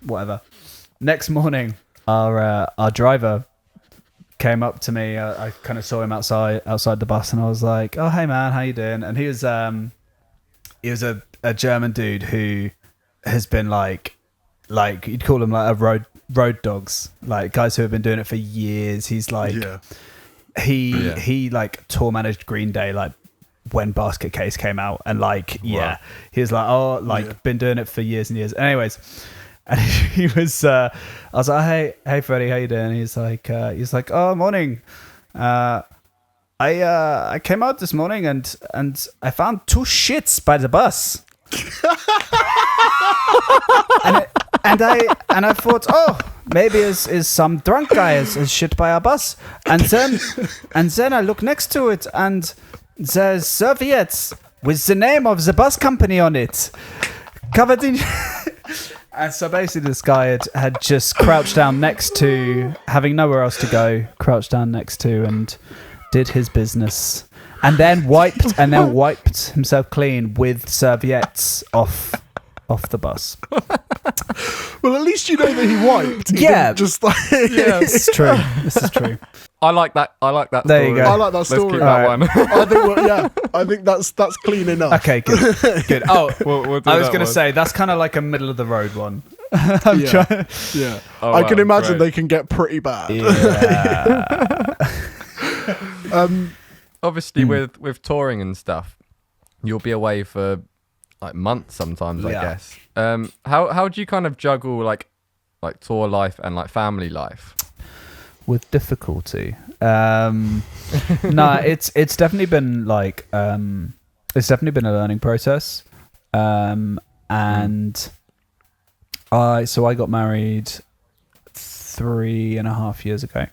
whatever. Next morning, our driver came up to me. I kind of saw him outside the bus, and I was like, "Oh, hey man, how you doing?" And he was a German dude who has been like you'd call them like a road dogs, like guys who have been doing it for years. He's like, he like tour managed Green Day like when Basket Case came out, and like he was like been doing it for years and years. Anyways, and he was I was like, hey Freddie, how you doing? He's like oh, morning. I came out this morning and I found 2 shits by the bus. and I thought, oh, maybe is some drunk guy is shit by our bus. And then I look next to it, and there's serviettes with the name of the bus company on it, covered in. And so basically, this guy had just crouched down next to, having nowhere else to go, crouched down next to, and did his business, and then wiped himself clean with serviettes off the bus. Well, at least you know that he wiped. He didn't just like this is true. This is true. I like that. There There you go. I like that story. Let's keep that one. I think that's clean enough. Okay, good. Oh, We'll do I was that going to one. say that's kind of like a middle of the road one. Yeah. Oh, I can wow, imagine great. they can get pretty bad. Yeah. Obviously, with touring and stuff, you'll be away for like months sometimes. I guess. How do you kind of juggle like tour life and like family life? With difficulty. No, it's definitely been like it's definitely been a learning process. And I got married 3.5 years ago.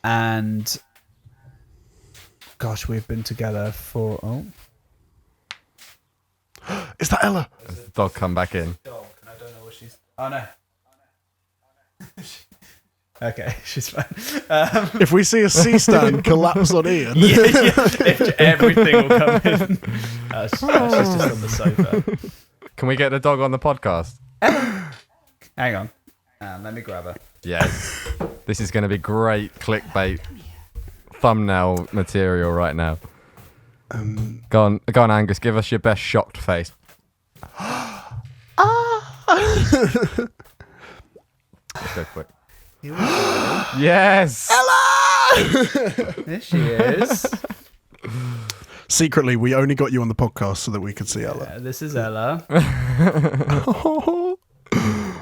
And gosh, we've been together for Is that Ella? Has the dog come back in? dog, and I don't know what she's. Oh no. Okay, she's fine. If we see a C-stand collapse on Ian, Everything will come in. She's just on the sofa. Can we get the dog on the podcast? Hang on. Let me grab her. Yes. This is going to be great clickbait thumbnail material right now. Go on, Angus. Give us your best shocked face. Let's go quick. Yes. There she is. secretly, we only got you on the podcast so that we could see Ella. This is Ella.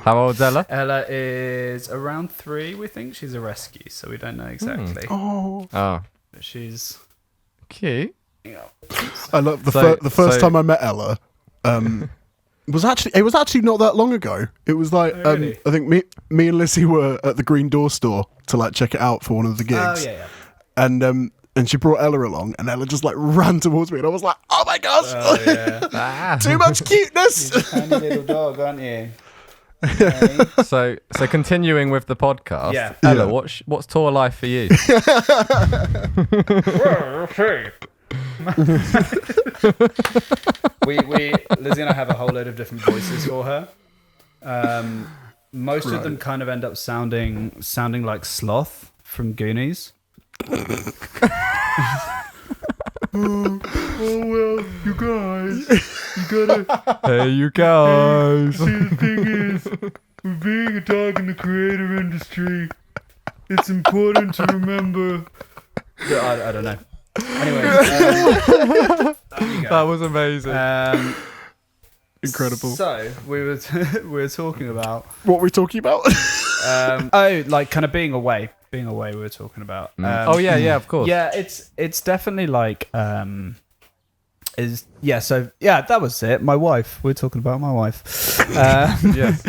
How old's Ella? Ella is around 3, we think. She's a rescue, so we don't know exactly. Oh, Oh, But she's... cute. I love the So- first so- time I met Ella. It was actually not that long ago. It was like Oh, really? I think me and Lizzie were at the Green Door store to like check it out for one of the gigs. Oh, yeah. And she brought Ella along, and Ella just like ran towards me, and I was like, "Oh my gosh, Oh, yeah. too much cuteness!" You're a tiny little dog, aren't you? So continuing with the podcast. Yeah. Ella, Yeah. what's tour life for you? we Lizzie and I have a whole load of different voices for her. Most of them kind of end up sounding like Sloth from Goonies. Oh well, you guys, you gotta. Hey, you guys. See, the thing is, with being a dog in the creative industry, it's important to remember. I don't know. Anyways, That was amazing. Incredible. So we were talking about What were we talking about? like kind of being away. Being away, we were talking about. Oh yeah, of course. Yeah, it's definitely like that was it. My wife. We're talking about my wife. Yes.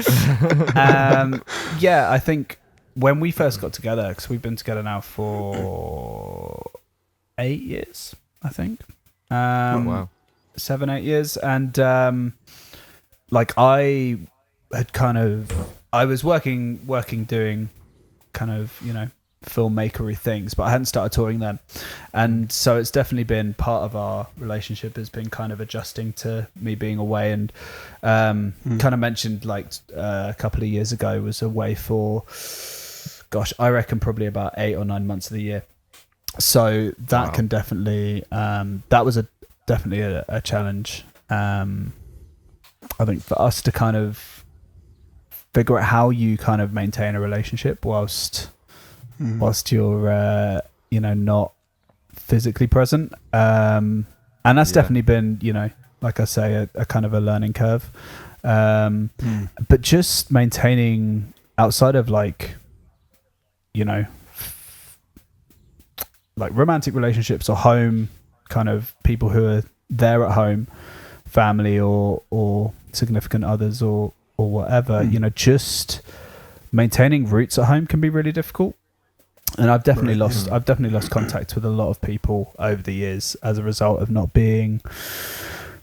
Yeah, I think when we first got together, because we've been together now for 8 years, I think. Oh, wow. 7-8 years, and like I was working doing kind of, you know, filmmakery things, but I hadn't started touring then. And so it's definitely been part of our relationship has been kind of adjusting to me being away. And kind of mentioned like a couple of years ago was away for, gosh, I reckon probably about 8 or 9 months of the year. So that can definitely, that was definitely a challenge. I think for us to kind of figure out how you kind of maintain a relationship whilst you're, you know, not physically present. And that's definitely been, you know, like I say, a kind of a learning curve. But just maintaining outside of like, you know, like romantic relationships or home kind of people who are there at home, family or significant others or whatever, you know, just maintaining roots at home can be really difficult. And I've definitely lost contact with a lot of people over the years as a result of not being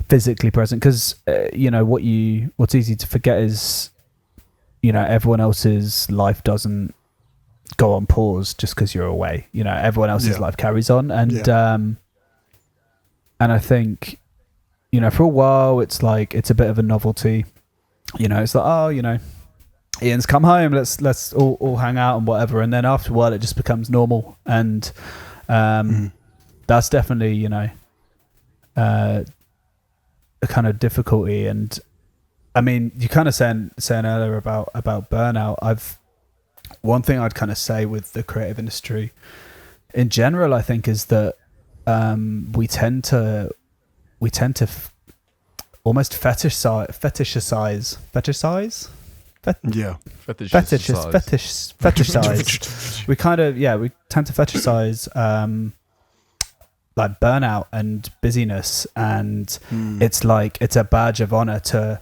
physically present. Because you know what's easy to forget is, you know, everyone else's life doesn't go on pause just because you're away. You know, everyone else's life carries on, and I think, you know, for a while it's like it's a bit of a novelty. You know, it's like, oh, you know, Ian's come home, let's all hang out and whatever, and then after a while it just becomes normal. And that's definitely, you know, a kind of difficulty. And I mean, you kind of saying earlier about burnout. One thing I'd kind of say with the creative industry in general, I think, is that we tend to almost fetishize. We tend to fetishize like burnout and busyness, and it's like it's a badge of honor to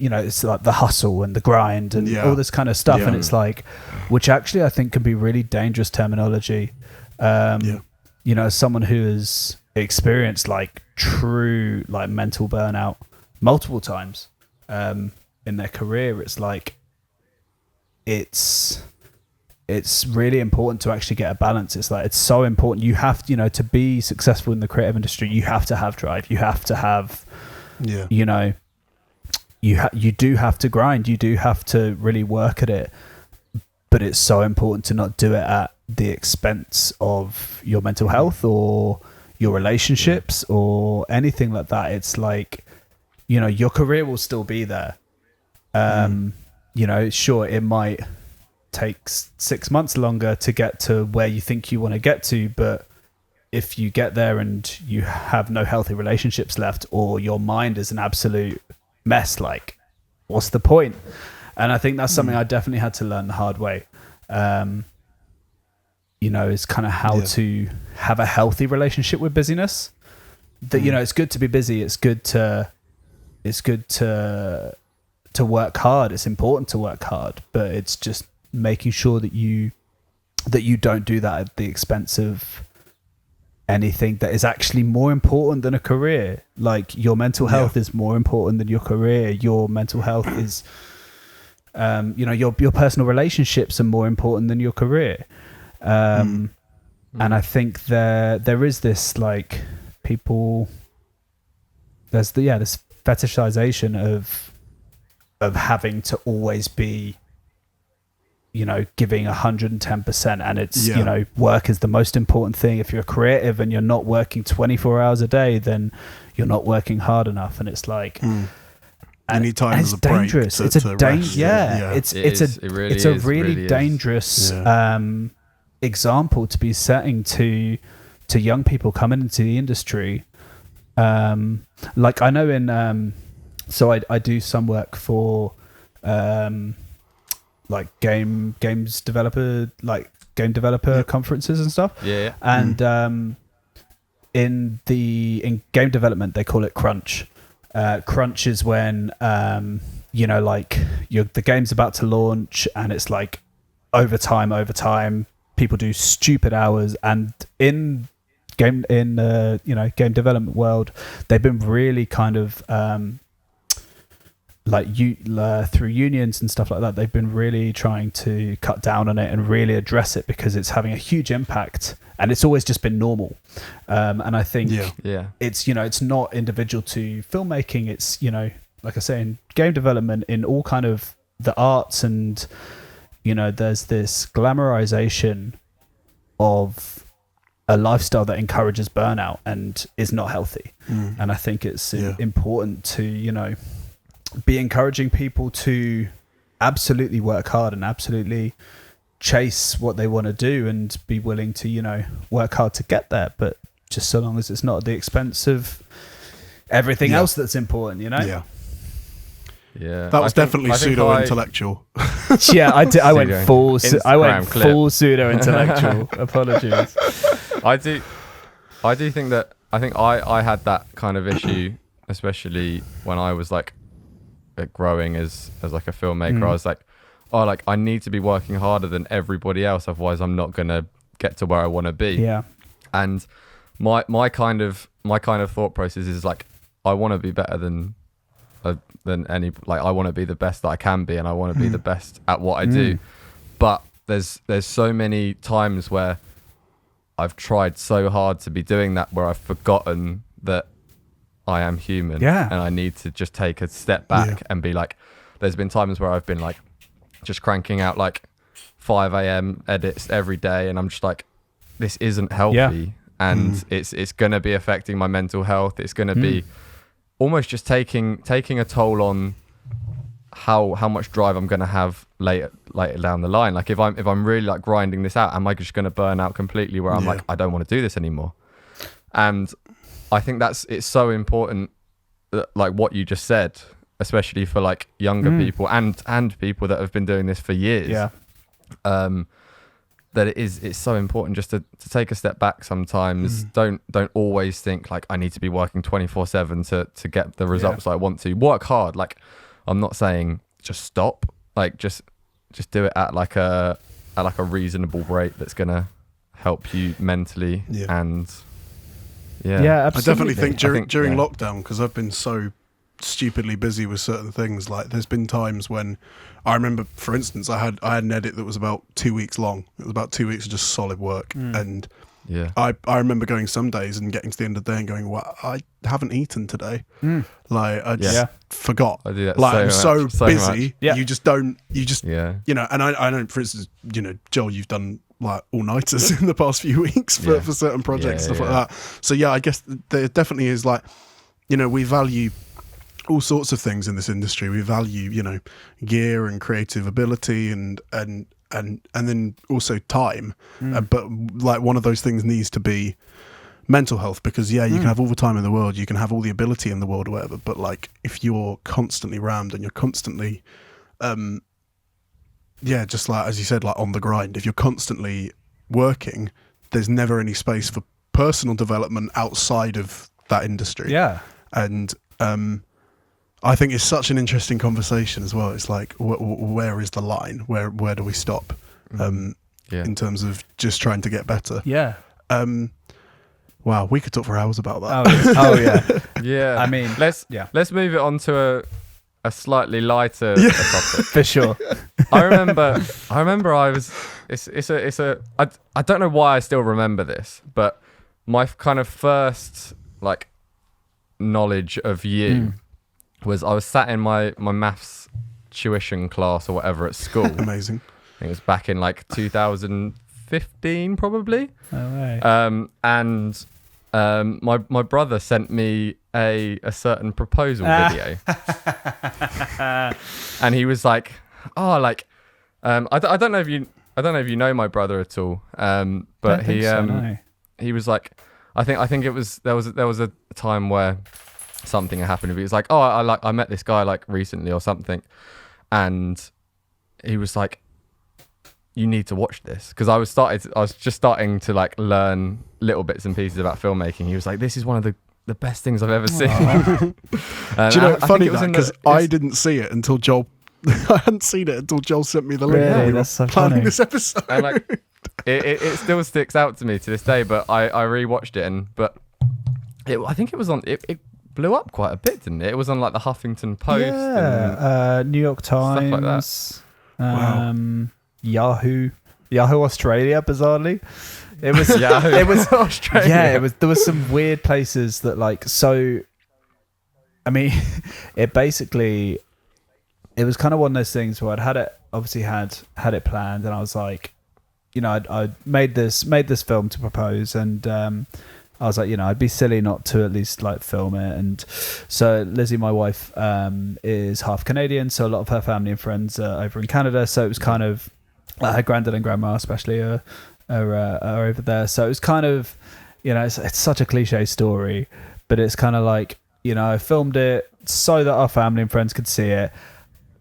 you know, it's like the hustle and the grind and all this kind of stuff, and it's like, which actually I think can be really dangerous terminology. You know, as someone who has experienced like true like mental burnout multiple times in their career, it's like it's really important to actually get a balance. It's like, it's so important. You have to, you know, to be successful in the creative industry, you have to have drive, you have to have you know, you do have to grind, you do have to really work at it, but it's so important to not do it at the expense of your mental health or your relationships or anything like that. It's like, you know, your career will still be there. You know, sure, it might take 6 months longer to get to where you think you want to get to, but if you get there and you have no healthy relationships left, or your mind is an absolute mess, like, what's the point? And I think that's something I definitely had to learn the hard way. You know, is kind of how to have a healthy relationship with busyness. That, you know, it's good to be busy. It's good to work hard. It's important to work hard, but it's just making sure that you don't do that at the expense of anything that is actually more important than a career. Like, your mental health is more important than your career. Your mental health is, you know, your personal relationships are more important than your career. And I think there is this, like, people, there's this fetishization of having to always be, you know, giving 110%, and it's you know, work is the most important thing. If you're creative and you're not working 24 hours a day, then you're not working hard enough. And it's like, and you need time as a dangerous. break It's a rest. It's a really dangerous example to be setting to young people coming into the industry. Like, I know in so I do some work for like game developer conferences and stuff. And in game development they call it crunch. Crunch is when you know, like, the game's about to launch and it's like overtime, people do stupid hours, and in game development world, they've been really kind of through unions and stuff like that, they've been really trying to cut down on it and really address it because it's having a huge impact, and it's always just been normal. And I think it's, you know, it's not individual to filmmaking. It's, you know, like I say, in game development, in all kind of the arts, and, you know, there's this glamorization of a lifestyle that encourages burnout and is not healthy. And I think it's important to, you know, be encouraging people to absolutely work hard and absolutely chase what they want to do and be willing to, you know, work hard to get there, but just so long as it's not at the expense of everything else that's important, you know? That was definitely pseudo-intellectual. I went full pseudo-intellectual. Apologies. I do think that I had that kind of issue, especially when I was like growing as like a filmmaker. I was like, oh, like I need to be working harder than everybody else, otherwise I'm not gonna get to where I want to be. Yeah. And my kind of thought process is like, I want to be better than any, like I want to be the best that I can be, and I want to be the best at what I do. But there's so many times where I've tried so hard to be doing that, where I've forgotten that I am human, and I need to just take a step back and be like, there's been times where I've been like just cranking out like 5 a.m. edits every day, and I'm just like, this isn't healthy, and it's going to be affecting my mental health. It's going to be almost just taking a toll on how much drive I'm going to have later down the line. Like if I'm really like grinding this out, am I just going to burn out completely where I'm like, I don't want to do this anymore? And I think it's so important that, like what you just said, especially for like younger people and people that have been doing this for years, that it's so important just to take a step back sometimes. Don't always think like I need to be working 24/7 to get the results I want to. Work hard. Like I'm not saying just stop, like just do it at like a reasonable rate that's gonna help you mentally. And absolutely. I definitely think during lockdown, because I've been so stupidly busy with certain things, like there's been times when I remember, for instance, I had an edit that was about 2 weeks long. It was about 2 weeks of just solid work, and I remember going some days and getting to the end of the day and going, well, I haven't eaten today. Like I just forgot. I do that. Like I'm so busy. You just you know. And I know, for instance, you know, Joel, you've done like all-nighters in the past few weeks for certain projects, stuff like that. So I guess there definitely is, like, you know, we value all sorts of things in this industry. We value, you know, gear and creative ability and then also time. But like one of those things needs to be mental health, because you can have all the time in the world, you can have all the ability in the world or whatever, but like if you're constantly rammed and you're constantly just like as you said, like on the grind, if you're constantly working, there's never any space for personal development outside of that industry. And I think it's such an interesting conversation as well. It's like, where is the line? Where do we stop? In terms of just trying to get better. Wow, we could talk for hours about that. I mean, let's move it on to a slightly lighter topic. For sure. I remember I don't know why I still remember this, but my kind of first like knowledge of you was I was sat in my maths tuition class or whatever at school. Amazing. I think it was back in like 2015 probably. No way. And my brother sent me a certain proposal video. And he was like, oh, like I don't know if you know my brother at all. But he was like, I think it was there was a time where something had happened. He was like, oh, I met this guy like recently or something, and he was like, you need to watch this, because I was just starting to like learn little bits and pieces about filmmaking. He was like, this is one of the best things I've ever seen. Do you know, funny that, because I didn't see it until Joel. I hadn't seen it until Joel sent me the link. Really? That's so planning funny. This episode. And like, it still sticks out to me to this day. But I rewatched it, but I think it was on. It blew up quite a bit, didn't it? It was on like the Huffington Post. Yeah, New York Times. Stuff like that. Wow. Yahoo Australia, bizarrely. It was Yahoo. It was Australia. Yeah, it was. There was some weird places that like. So, I mean, it basically, it was kind of one of those things where I'd had it planned, and I was like, I made this film to propose, and I was like, I'd be silly not to at least like film it. And so Lizzie, my wife, is half Canadian, so a lot of her family and friends are over in Canada. So it was kind of her granddad and grandma, especially, are over there. So it was kind of, it's such a cliche story, but it's kind of like, I filmed it so that our family and friends could see it.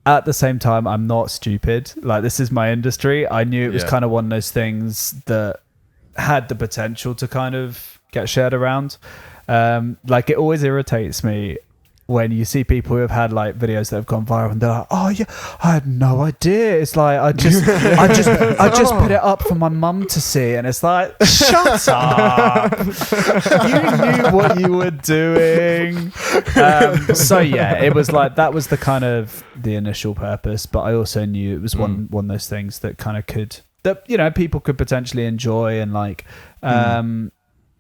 At the same time, I'm not stupid. Like, this is my industry. I knew it was kind of one of those things that had the potential to kind of get shared around. Like, it always irritates me when you see people who have had like videos that have gone viral and they're like, oh yeah, I had no idea. It's like, I just put it up for my mum to see, and it's like, shut up. You knew what you were doing. So yeah, it was like, that was the kind of the initial purpose, but I also knew it was one of those things that kind of people could potentially enjoy, and like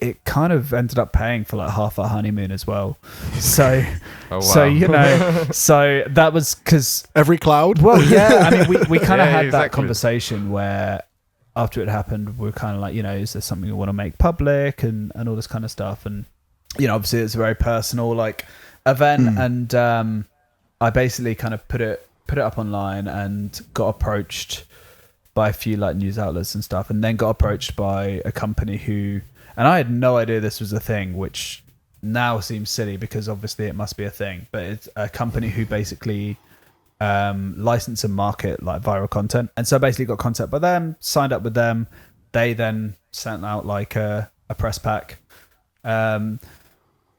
it kind of ended up paying for like half our honeymoon as well. So, oh, wow. So that was because every cloud. Well, yeah, I mean, we kind of had exactly. that conversation where after it happened, we were kind of like, is there something we want to make public and all this kind of stuff. And, obviously it's a very personal like event. And I basically kind of put it up online and got approached by a few like news outlets and stuff, and then got approached by a company who, and I had no idea this was a thing, which now seems silly because obviously it must be a thing, but it's a company who basically license and market like viral content. And so basically got contact by them, signed up with them. They then sent out like a press pack.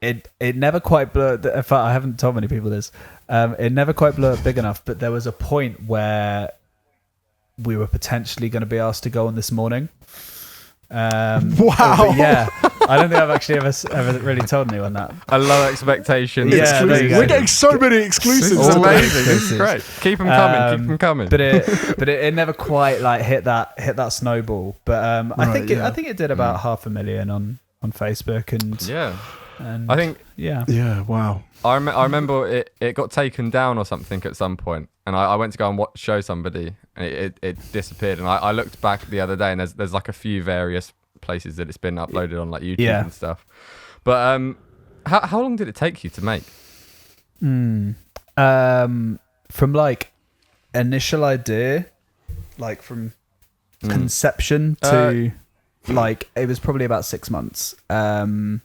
It never quite blew, in fact, I haven't told many people this. It never quite blew up big enough, but there was a point where we were potentially going to be asked to go on This Morning. Wow. Yeah, I don't think I've actually ever really told anyone that. A low expectation. Yeah, there you go. We're getting so many exclusives. It's today. amazing. This is great. Keep them coming. Keep them coming. But it never quite like hit that snowball. But I think it did about 500,000 on Facebook, and yeah. And I think yeah. Wow. I remember it got taken down or something at some point, and I went to go and show somebody, and it disappeared. And I looked back the other day, and there's like a few various places that it's been uploaded on, like YouTube and stuff. But how long did it take you to make? From like initial idea, like from conception to like, it was probably about 6 months. From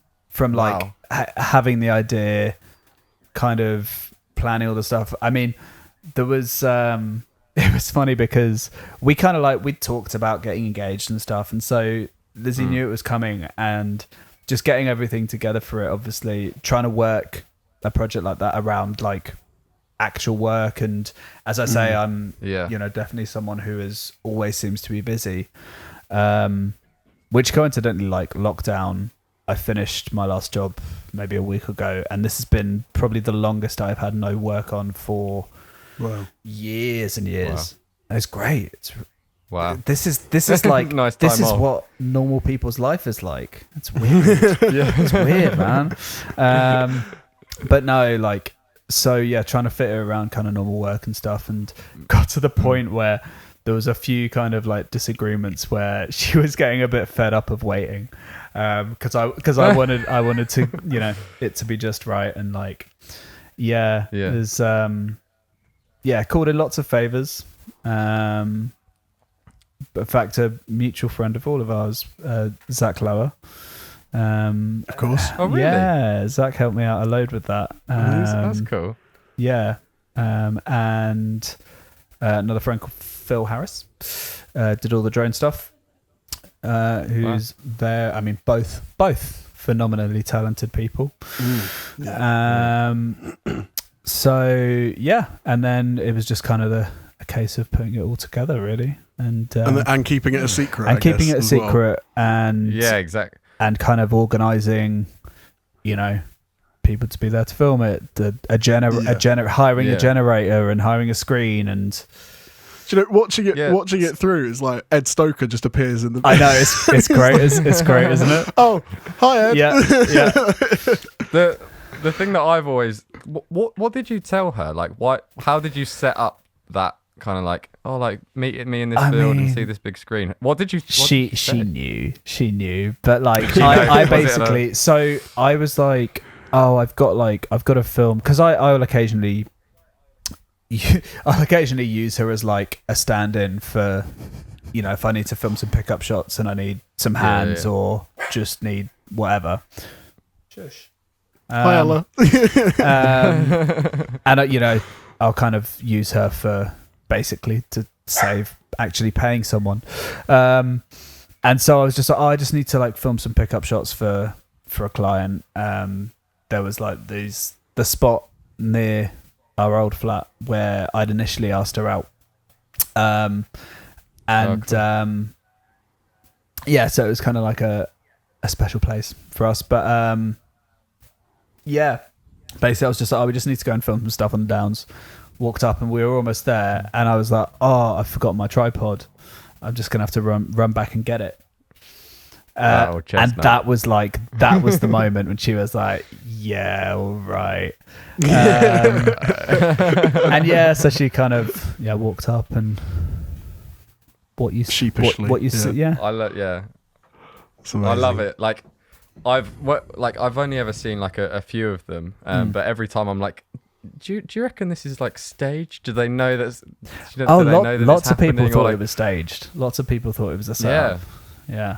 like having the idea, kind of planning all the stuff. I mean, there was it was funny because we kind of like, we talked about getting engaged and stuff, and so Lizzie knew it was coming, and just getting everything together for it, obviously trying to work a project like that around like actual work. And as I say, I'm definitely someone who is always seems to be busy, which coincidentally, like lockdown, I finished my last job maybe a week ago, and this has been probably the longest I've had no work on for years and years. Wow. It's great. This is like nice this is off. what normal people's life is like. It's weird. It's weird, man. But no, like, so yeah, trying to fit it around kind of normal work and stuff, and got to the point where there was a few kind of like disagreements where she was getting a bit fed up of waiting. Because I wanted to, it to be just right, and like there's called in lots of favors, but in fact a mutual friend of all of ours, Zach Lower, of course. Oh really? Yeah, Zach helped me out a load with that. That's cool. Yeah, and another friend called Phil Harris did all the drone stuff. Who's there? I mean, both phenomenally talented people. So yeah, and then it was just kind of a case of putting it all together, really, and keeping it a secret, and keeping it a secret, and exactly, and kind of organising, people to be there to film it. Hiring a generator and hiring a screen and. Do you know, watching it through is like Ed Stoker just appears in the. I know it's great. It's great, isn't it? Oh, hi Ed. Yeah. The thing that I've always what did you tell her? Like, why? How did you set up that kind of like meet me in this field and see this big screen? What did you? She knew, but like I basically. So I was like, oh, I've got a film because I'll occasionally use her as like a stand-in for, you know, if I need to film some pickup shots and I need some hands or just need whatever. Shush. Hi Ella. And you know, I'll kind of use her for basically to save actually paying someone. And so I was just like, I just need to like film some pickup shots for a client. There was like the spot near our old flat where I'd initially asked her out. So it was kind of like a special place for us. But basically I was just like, we just need to go and film some stuff on the Downs. Walked up and we were almost there, and I was like, oh, I forgot my tripod. I'm just gonna have to run back and get it. And that was the moment when she was like, yeah, all right. So she kind of walked up and sheepishly. I love it. Like I've only ever seen like a few of them, but every time I'm like, do you reckon this is like staged? Do they know that? Lots of people thought it was staged. Lots of people thought it was a setup. Yeah.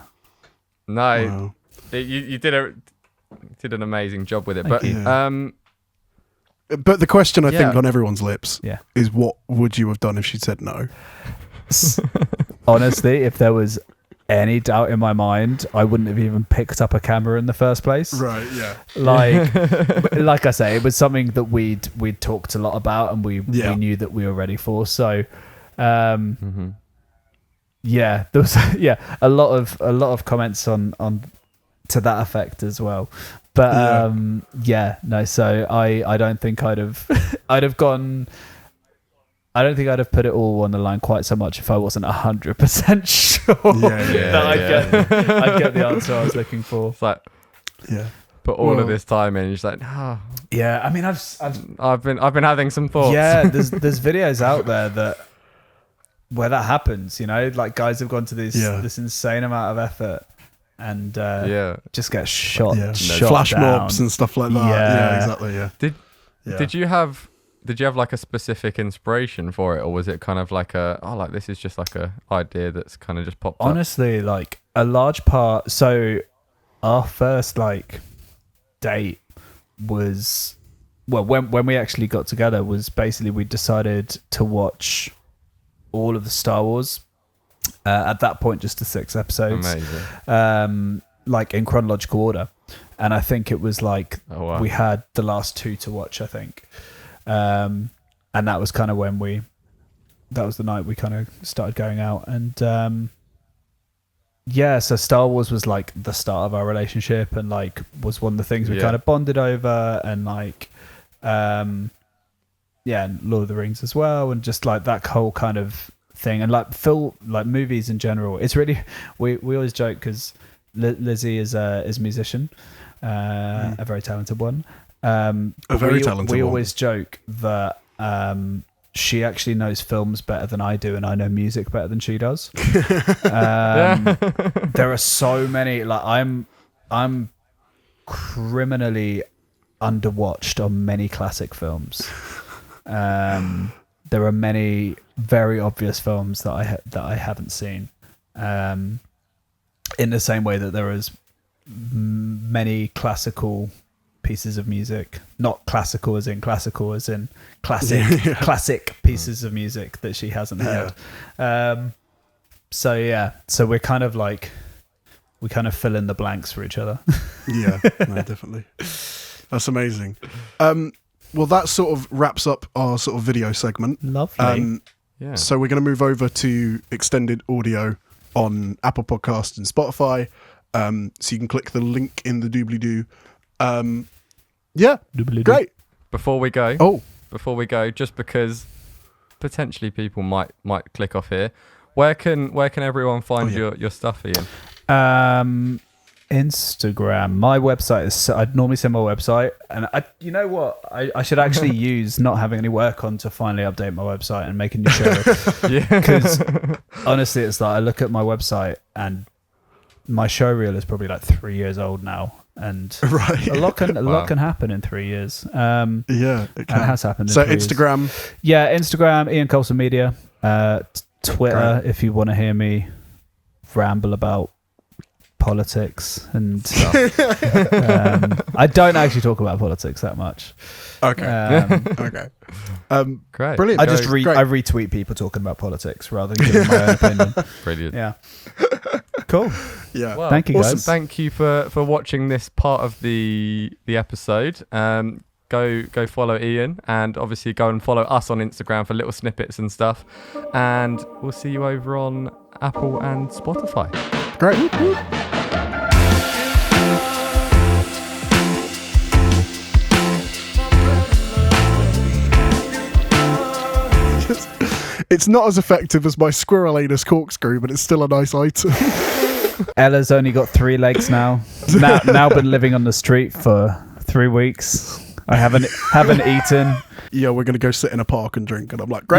No, you did an amazing job with it. But the question I think on everyone's lips Yeah. is, what would you have done if she'd said no? Honestly, if there was any doubt in my mind, I wouldn't have even picked up a camera in the first place. Right, yeah. Like I say, it was something that we'd talked a lot about and we knew that we were ready for. So there was a lot of comments on to that effect as well. But so I don't think I'd have gone. I don't think I'd have put it all on the line quite so much if I wasn't 100% sure that I'd get the answer I was looking for. It's like, put all of this time in. You're just like, yeah. I mean, I've been having some thoughts. Yeah, there's videos out there where that happens. You know, like guys have gone to this insane amount of effort and just get shot. Flash down. mobs and stuff like that. Yeah, exactly. Yeah. Did you have like a specific inspiration for it, or was it kind of like this is just like a idea that's kind of just popped up? Honestly, like a large part. So our first like date was, well, when we actually got together was basically we decided to watch all of the Star Wars. At that point, just the 6 episodes. Amazing. Like in chronological order, and I think it was like we had the last 2 to watch, I think. And that was kind of that was the night we kind of started going out, and so Star Wars was like the start of our relationship, and like was one of the things we kind of bonded over, and like and Lord of the Rings as well, and just like that whole kind of thing, and like movies in general. It's really we always joke because Lizzie is a musician, a very talented one. We always joke that she actually knows films better than I do, and I know music better than she does. There are so many. Like I'm criminally underwatched on many classic films. There are many very obvious films that I haven't seen. In the same way that there is many classical pieces of music, not classical as in classic pieces of music that she hasn't heard. So we're kind of like, we kind of fill in the blanks for each other. No, definitely. That's amazing. Well, that sort of wraps up our sort of video segment. Lovely. So we're going to move over to extended audio on Apple Podcasts and Spotify. So you can click the link in the doobly-doo. Yeah, great. Before we go, just because potentially people might click off here, where can everyone find your stuff, Ian? Instagram. My website is. I'd normally send my website, and you know what? I should actually use not having any work on to finally update my website and make a new show. Because honestly, it's like I look at my website and my show reel is probably like 3 years old now, and a lot can happen in 3 years. It has happened. So Instagram, Instagram, Ian Coulson Media, Twitter, if you want to hear me ramble about politics and stuff. I don't actually talk about politics that much. Okay. Great. Brilliant. I just I retweet people talking about politics rather than giving my own opinion. Brilliant. Yeah. Cool. Yeah. Well, thank you, awesome. guys. Thank you for watching this part of the episode. Go follow Ian, and obviously go and follow us on Instagram for little snippets and stuff. And we'll see you over on Apple and Spotify. Great. It's not as effective as my squirrel anus corkscrew, but it's still a nice item. Ella's only got 3 legs now. Now been living on the street for 3 weeks. I haven't eaten. Yeah, we're going to go sit in a park and drink. And I'm like, great. Yep.